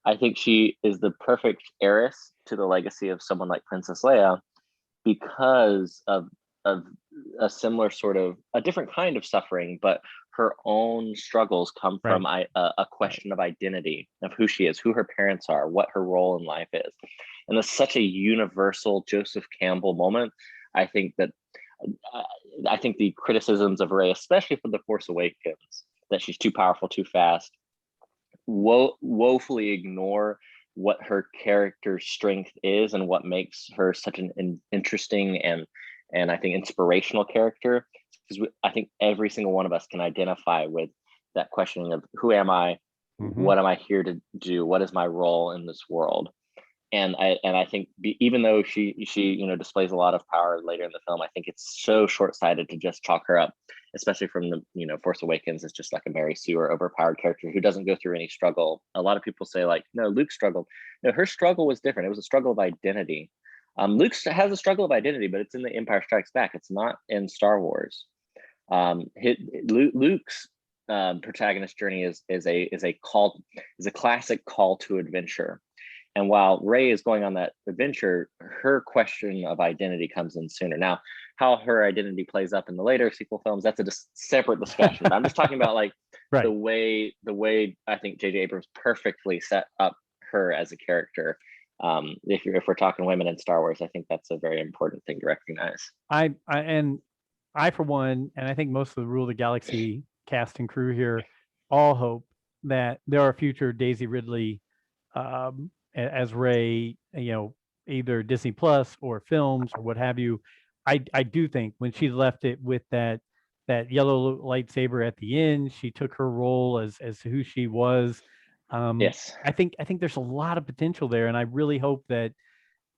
S3: I think she is the perfect heiress to the legacy of someone like Princess Leia because of a similar sort of a different kind of suffering, but her own struggles come from a question of identity, of who she is, who her parents are, what her role in life is. And it's such a universal Joseph Campbell moment. I think the criticisms of Rey, especially for The Force Awakens, that she's too powerful, too fast, woefully ignore what her character's strength is and what makes her such an interesting and I think inspirational character. Because I think every single one of us can identify with that questioning of who am I, what am I here to do, what is my role in this world. And I think even though she displays a lot of power later in the film, I think it's so short-sighted to just chalk her up, especially from the Force Awakens, as just like a Mary Sue or overpowered character who doesn't go through any struggle. A lot of people say like, no, Luke struggled. No, her struggle was different. It was a struggle of identity. Luke has a struggle of identity, but it's in The Empire Strikes Back. It's not in Star Wars. Luke's protagonist journey is a classic call to adventure. And while Rey is going on that adventure, her question of identity comes in sooner. Now, how her identity plays up in the later sequel films, that's a separate discussion. But I'm just talking about like the way I think J.J. Abrams perfectly set up her as a character. If we're talking women in Star Wars, I think that's a very important thing to recognize.
S1: I for one, and I think most of the Rule of the Galaxy cast and crew here, all hope that there are future Daisy Ridley as Rey, either Disney Plus or films or what have you. I do think when she left it with that yellow lightsaber at the end, she took her role as who she was.
S3: Yes.
S1: I think there's a lot of potential there, and I really hope that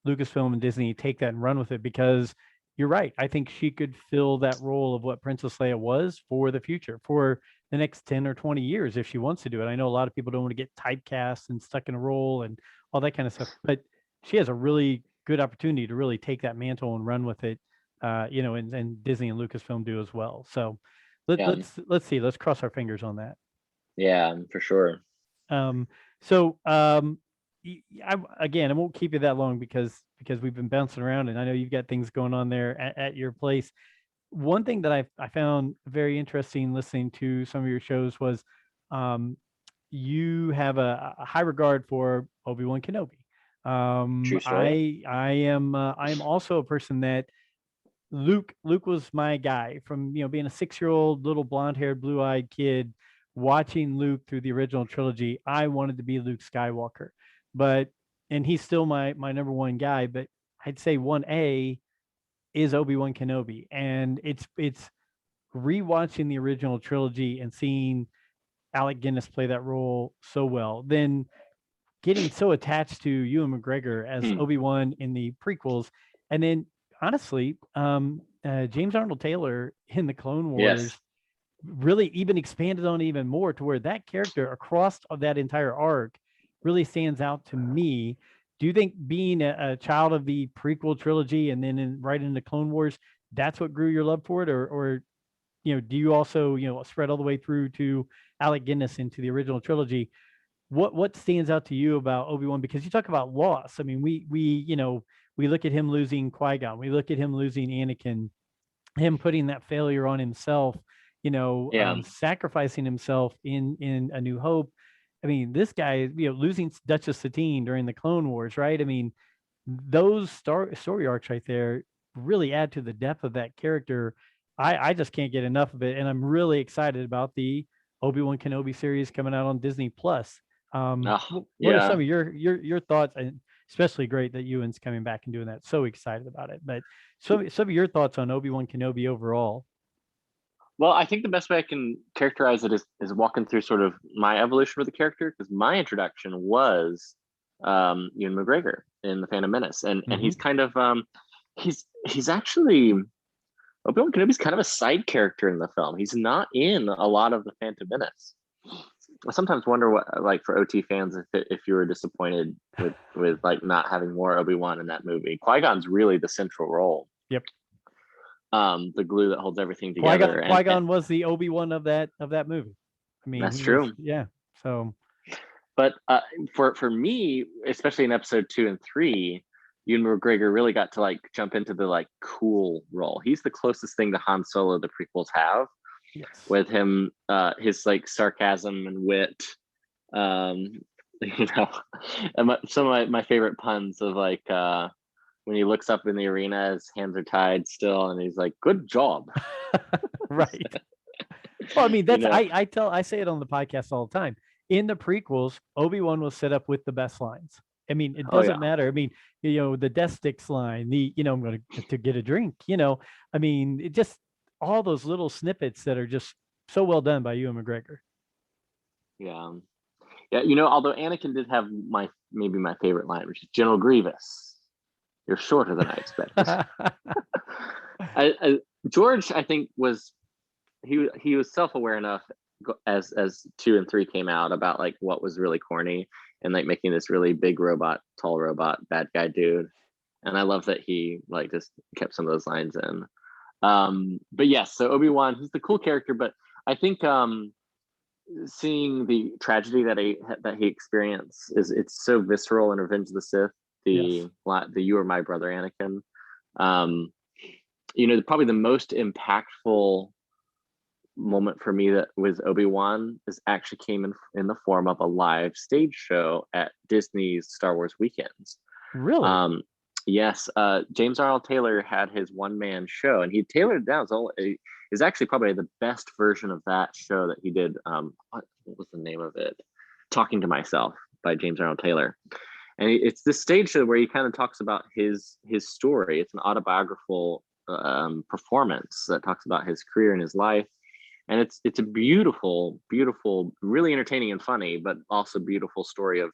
S1: Lucasfilm and Disney take that and run with it, because you're right. I think she could fill that role of what Princess Leia was for the future, for the next 10 or 20 years if she wants to do it. I know a lot of people don't want to get typecast and stuck in a role and all that kind of stuff, but she has a really good opportunity to really take that mantle and run with it, and Disney and Lucasfilm do as well. So
S3: Yeah.
S1: let's see. Let's cross our fingers on that.
S3: Yeah, for sure.
S1: So I won't keep you that long because we've been bouncing around, and I know you've got things going on there at your place. One thing that I found very interesting listening to some of your shows was, you have a high regard for Obi-Wan Kenobi.
S3: True story.
S1: I am also a person that Luke was my guy from, being a 6-year-old little blonde-haired, blue-eyed kid watching Luke through the original trilogy. I wanted to be Luke Skywalker, and he's still my number one guy, but I'd say 1A is Obi-Wan Kenobi, and it's rewatching the original trilogy and seeing Alec Guinness play that role so well, then getting so attached to Ewan McGregor as Obi-Wan in the prequels, and then honestly, James Arnold Taylor in the Clone Wars
S3: Yes.
S1: really even expanded on it even more, to where that character across of that entire arc really stands out to me. Do you think being a child of the prequel trilogy and then right into Clone Wars, that's what grew your love for it, or do you also spread all the way through to Alec Guinness into the original trilogy? What stands out to you about Obi-Wan? Because you talk about loss. I mean, we look at him losing Qui-Gon, we look at him losing Anakin, him putting that failure on himself,
S3: Yeah.
S1: sacrificing himself in A New Hope. I mean, this guy, losing Duchess Satine during the Clone Wars, right? I mean, those story arcs right there really add to the depth of that character. I just can't get enough of it, and I'm really excited about the Obi-Wan Kenobi series coming out on Disney Plus. What are
S3: Yeah.
S1: some of your thoughts? And especially great that Ewan's coming back and doing that. So excited about it. But some of your thoughts on Obi-Wan Kenobi overall.
S3: Well, I think the best way I can characterize it is walking through sort of my evolution with the character, because my introduction was Ewan McGregor in The Phantom Menace, and he's kind of he's actually, Obi-Wan Kenobi's kind of a side character in the film. He's not in a lot of The Phantom Menace. I sometimes wonder what, like, for OT fans, if you were disappointed with like not having more Obi-Wan in that movie. Qui-Gon's really the central role.
S1: Yep.
S3: The glue that holds everything together.
S1: Qui-Gon was the Obi-Wan of that movie. I mean,
S3: that's true.
S1: Yeah. So,
S3: but for me, especially in episode 2 and 3, Ewan McGregor really got to like jump into the like cool role. He's the closest thing to Han Solo the prequels have.
S1: yes.
S3: With him, his like sarcasm and wit. And some of my favorite puns of like when he looks up in the arena, his hands are tied still, and he's like, "Good job."
S1: Right. Well, I mean, that's I say it on the podcast all the time. In the prequels, Obi-Wan was set up with the best lines. I mean, it doesn't matter. I mean, the death sticks line, I'm going to get a drink, I mean, it just, all those little snippets that are just so well done by Ewan McGregor.
S3: Yeah. Although Anakin did have maybe my favorite line, which is, "General Grievous, you're shorter than I expected." George, I think, was he was self-aware enough as 2 and 3 came out about like what was really corny, and like making this really big robot, tall robot, bad guy dude. And I love that he like just kept some of those lines in. But yes, so Obi-Wan, he's the cool character, but I think seeing the tragedy that he experienced it's so visceral in Revenge of the Sith. The "You Are My Brother, Anakin." Probably the most impactful moment for me that was Obi-Wan actually came in the form of a live stage show at Disney's Star Wars weekends.
S1: Really?
S3: Yes. James Arnold Taylor had his one-man show, and he tailored it down. So is actually probably the best version of that show that he did. What was the name of it? "Talking to Myself" by James Arnold Taylor. And it's this stage show where he kind of talks about his story. It's an autobiographical performance that talks about his career and his life. And it's a beautiful, really entertaining and funny, but also beautiful story of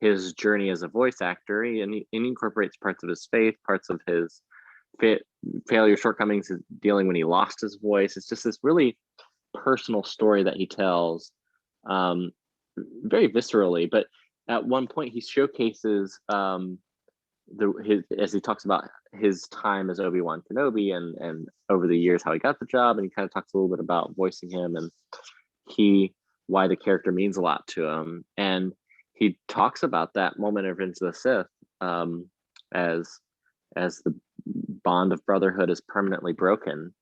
S3: his journey as a voice actor. And he incorporates parts of his faith, parts of his failure, shortcomings, dealing when he lost his voice. It's just this really personal story that he tells, very viscerally. But at one point, he showcases as he talks about his time as Obi-Wan Kenobi and over the years how he got the job, and he kind of talks a little bit about voicing him and why the character means a lot to him. And he talks about that moment of Revenge of the Sith, as the bond of brotherhood is permanently broken,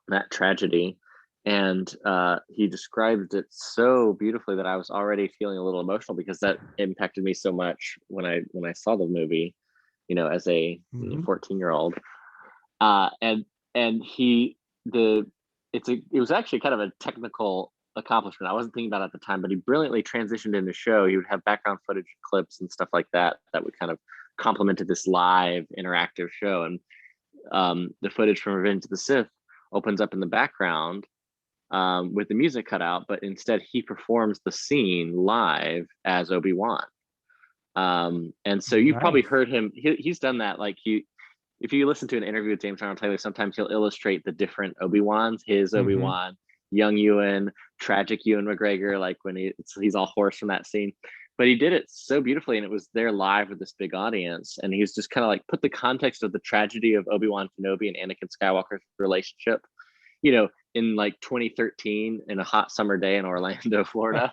S3: that tragedy. And he described it so beautifully that I was already feeling a little emotional, because that impacted me so much when I saw the movie, as a 14-year-old. And it was actually kind of a technical accomplishment I wasn't thinking about at the time, but he brilliantly transitioned in the show. He would have background footage, clips, and stuff like that would kind of complemented this live interactive show. And the footage from Revenge of the Sith opens up in the background, with the music cut out, but instead he performs the scene live as Obi-Wan. And so you've probably heard him. He's done that. Like if you listen to an interview with James Arnold Taylor, sometimes he'll illustrate the different Obi-Wans, his Obi-Wan, young Ewan, tragic Ewan McGregor, like when he's all hoarse from that scene. But he did it so beautifully, and it was there live with this big audience. And he was just kind of like put the context of the tragedy of Obi-Wan Kenobi and Anakin Skywalker's relationship, in like 2013 in a hot summer day in Orlando, Florida.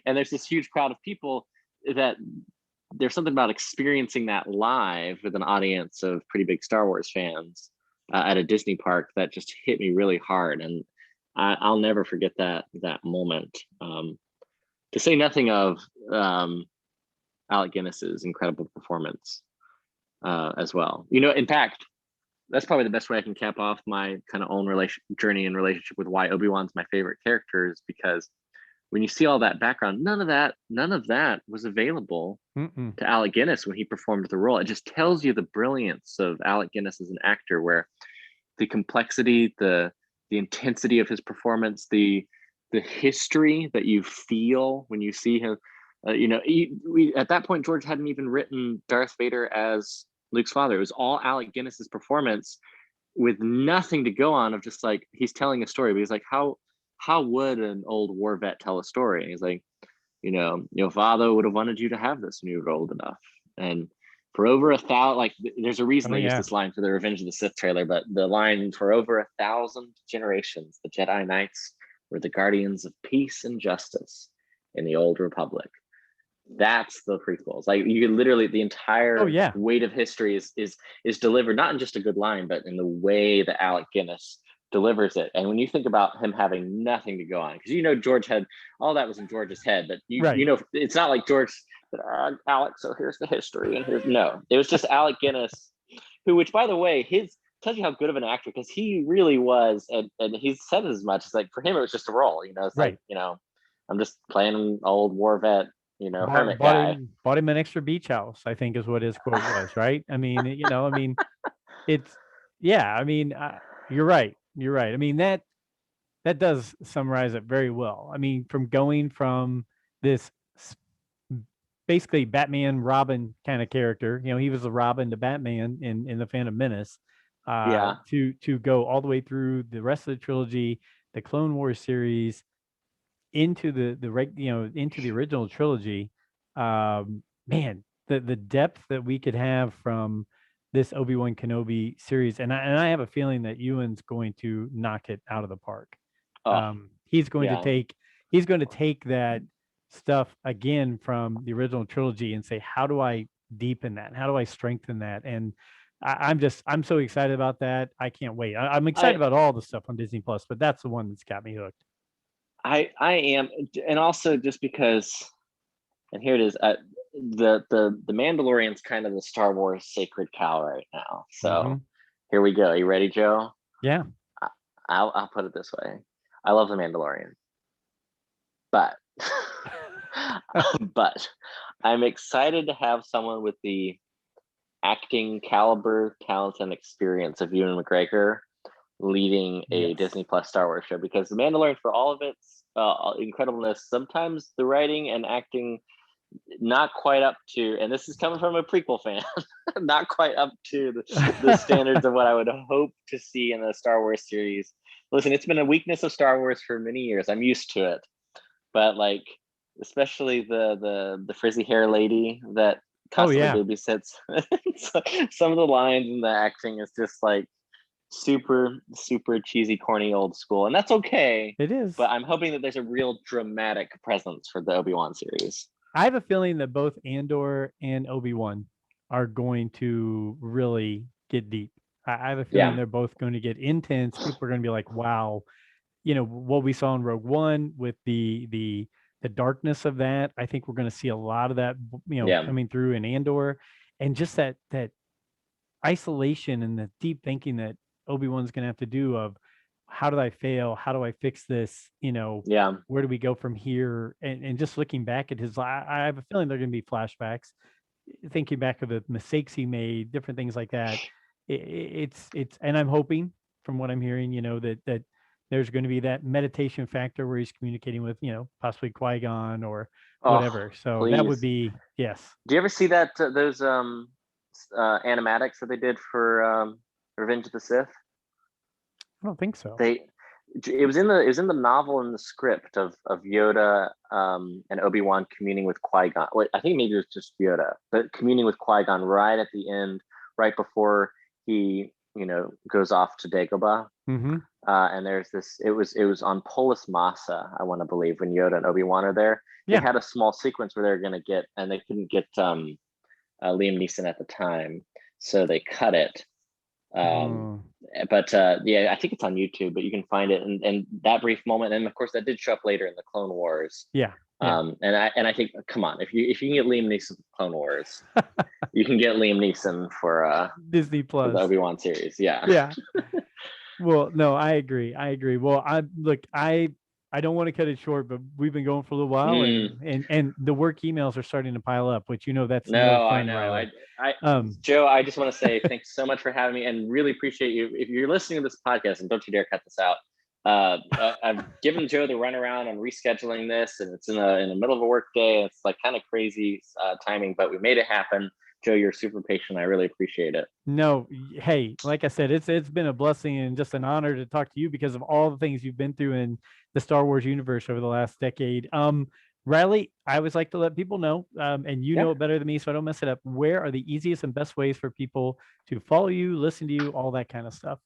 S3: And there's this huge crowd of people that there's something about experiencing that live with an audience of pretty big Star Wars fans at a Disney park that just hit me really hard. And I'll never forget that moment. To say nothing of Alec Guinness's incredible performance as well. In fact, that's probably the best way I can cap off my kind of own journey and relationship with why Obi-Wan's my favorite character, is because when you see all that background, none of that was available to Alec Guinness when he performed the role. It just tells you the brilliance of Alec Guinness as an actor, where the complexity, the intensity of his performance, the history that you feel when you see him. At that point, George hadn't even written Darth Vader as Luke's father. It was all Alec Guinness's performance, with nothing to go on, of just like, he's telling a story. But he's like, how would an old war vet tell a story? And he's like, your father would have wanted you to have this when you were old enough. And for over 1,000, like, there's a reason they use this line for the Revenge of the Sith trailer, but the line, for over 1,000 generations, the Jedi Knights were the guardians of peace and justice in the Old Republic. That's the prequels. Like, you could literally, the entire weight of history is delivered not in just a good line, but in the way that Alec Guinness delivers it. And when you think about him having nothing to go on, because George had all that was in George's head, but it's not like George said, Alex, so here's the history, and it was just Alec Guinness, which by the way, tells you how good of an actor, because he really was, and he's said as much. It's like, for him it was just a role, it's like, I'm just playing an old war vet, hermit guy.
S1: Bought him an extra beach house, I think is what his quote was, right? I mean, it's, you're right. I mean, that does summarize it very well. I mean, from going from this basically Batman Robin kind of character, he was the Robin to Batman in the Phantom Menace, to go all the way through the rest of the trilogy, the Clone Wars series, into into the original trilogy. Man, the depth that we could have from this Obi-Wan Kenobi series, and I have a feeling that Ewan's going to knock it out of the park. He's going to take that stuff again from the original trilogy and say, how do I deepen that? How do I strengthen that? And I'm so excited about that. I can't wait. I'm excited about all the stuff on Disney Plus, but that's the one that's got me hooked.
S3: I am, and also just because, and here it is, the Mandalorian's kind of the Star Wars sacred cow right now. So here we go. You ready, Joe?
S1: Yeah.
S3: I'll put it this way. I love the Mandalorian, but but I'm excited to have someone with the acting caliber, talent, and experience of Ewan McGregor leading a
S1: Yes.
S3: Disney Plus Star Wars show, because The Mandalorian, for all of its incredibleness, sometimes the writing and acting not quite up to, and this is coming from a prequel fan, not quite up to the standards of what I would hope to see in the Star Wars series. Listen, it's been a weakness of Star Wars for many years. I'm used to it, but like, especially the frizzy hair lady that constantly babysits. Some of the lines and the acting is just like super cheesy, corny, old school, and that's okay.
S1: It is.
S3: But I'm hoping that there's a real dramatic presence for the Obi-Wan series.
S1: I have a feeling that both Andor and Obi-Wan are going to really get deep. I have a feeling they're both going to get intense. People are going to be like, wow, what we saw in Rogue One with the darkness of that. I think we're going to see a lot of that, coming through in Andor, and just that isolation and the deep thinking that Obi-Wan's going to have to do of, how did I fail? How do I fix this? Where do we go from here? And just looking back at his, I have a feeling they're going to be flashbacks, thinking back of the mistakes he made, different things like that. It's, and I'm hoping, from what I'm hearing, that there's going to be that meditation factor where he's communicating with, possibly Qui-Gon or whatever. So that would be, yes.
S3: Do you ever see that those animatics that they did for Revenge of the Sith?
S1: I don't think so.
S3: It was in the novel and the script of Yoda and Obi-Wan communing with Qui-Gon. Wait, I think maybe it was just Yoda, but communing with Qui-Gon right at the end, right before he goes off to Dagobah.
S1: Mm-hmm.
S3: And there's this. It was on Polis Massa, I want to believe, when Yoda and Obi-Wan are there. They had a small sequence where they're going to get, and they couldn't get Liam Neeson at the time, so they cut it. But I think it's on YouTube, but you can find it, and that brief moment, and of course that did show up later in the Clone Wars. And I think, come on, if you can get Liam Neeson for Clone Wars, you can get Liam Neeson for
S1: Disney Plus,
S3: for the Obi-Wan series.
S1: Well, no, I agree. Well, I don't want to cut it short, but we've been going for a little while, and the work emails are starting to pile up, which that's no fun,
S3: I know.
S1: Riley.
S3: Joe, I just want to say thanks so much for having me, and really appreciate you. If you're listening to this podcast, and don't you dare cut this out, I've given Joe the runaround on rescheduling this, and it's in the middle of a work day. It's like kind of crazy timing, but we made it happen. Joe, you're super patient. I really appreciate it.
S1: No, hey, like I said, it's been a blessing and just an honor to talk to you because of all the things you've been through in the Star Wars universe over the last decade. Riley, I always like to let people know, and you know it better than me, so I don't mess it up. Where are the easiest and best ways for people to follow you, listen to you, all that kind of stuff?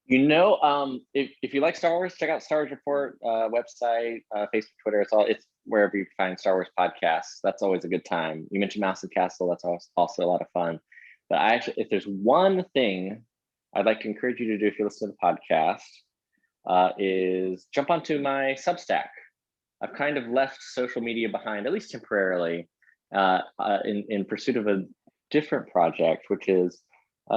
S3: If you like Star Wars, check out Star Wars Report website, Facebook, Twitter. It's wherever you find Star Wars podcasts. That's always a good time. You mentioned Mouse and Castle. That's also a lot of fun. But if there's one thing I'd like to encourage you to do if you listen to the podcast, is jump onto my Substack. I've kind of left social media behind, at least temporarily, in pursuit of a different project, which is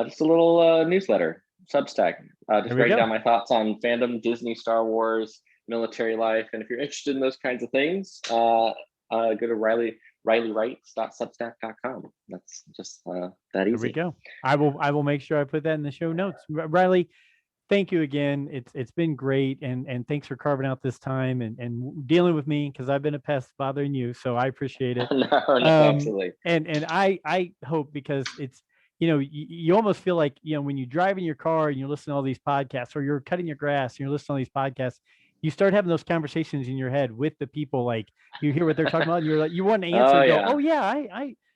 S3: just a little newsletter, Substack. Just writing down my thoughts on fandom, Disney, Star Wars, military life. And if you're interested in those kinds of things, go to RileyWrites.substack.com. That's just that easy.
S1: There we go. I will make sure I put that in the show notes. Riley, thank you again. It's been great, and thanks for carving out this time and dealing with me, because I've been a pest bothering you, so I appreciate it.
S3: No, absolutely.
S1: And I hope, because it's, you almost feel like, when you drive in your car and you're listening to all these podcasts, or you're cutting your grass and you're listening to all these podcasts, you start having those conversations in your head with the people. Like, you hear what they're talking about, and you're like, you want to answer,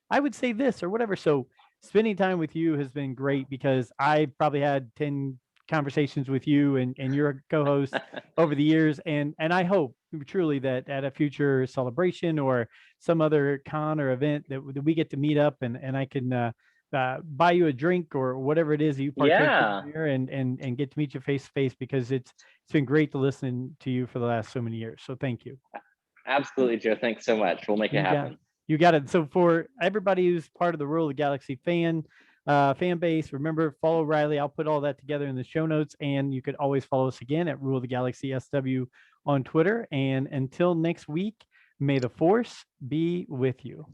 S1: I would say this or whatever. So spending time with you has been great, because I probably had 10 conversations with you and your co-host over the years, and I hope truly that at a future celebration or some other con or event that we get to meet up, and I can buy you a drink or whatever it is you partake in here, and get to meet you face to face, because it's been great to listen to you for the last so many years. So thank you.
S3: Absolutely, Joe. Thanks so much. We'll make it happen.
S1: You got it. So for everybody who's part of the Rule of the Galaxy fan base, remember, follow Riley. I'll put all that together in the show notes, and you could always follow us again at Rule of the Galaxy SW on Twitter. And until next week, may the Force be with you.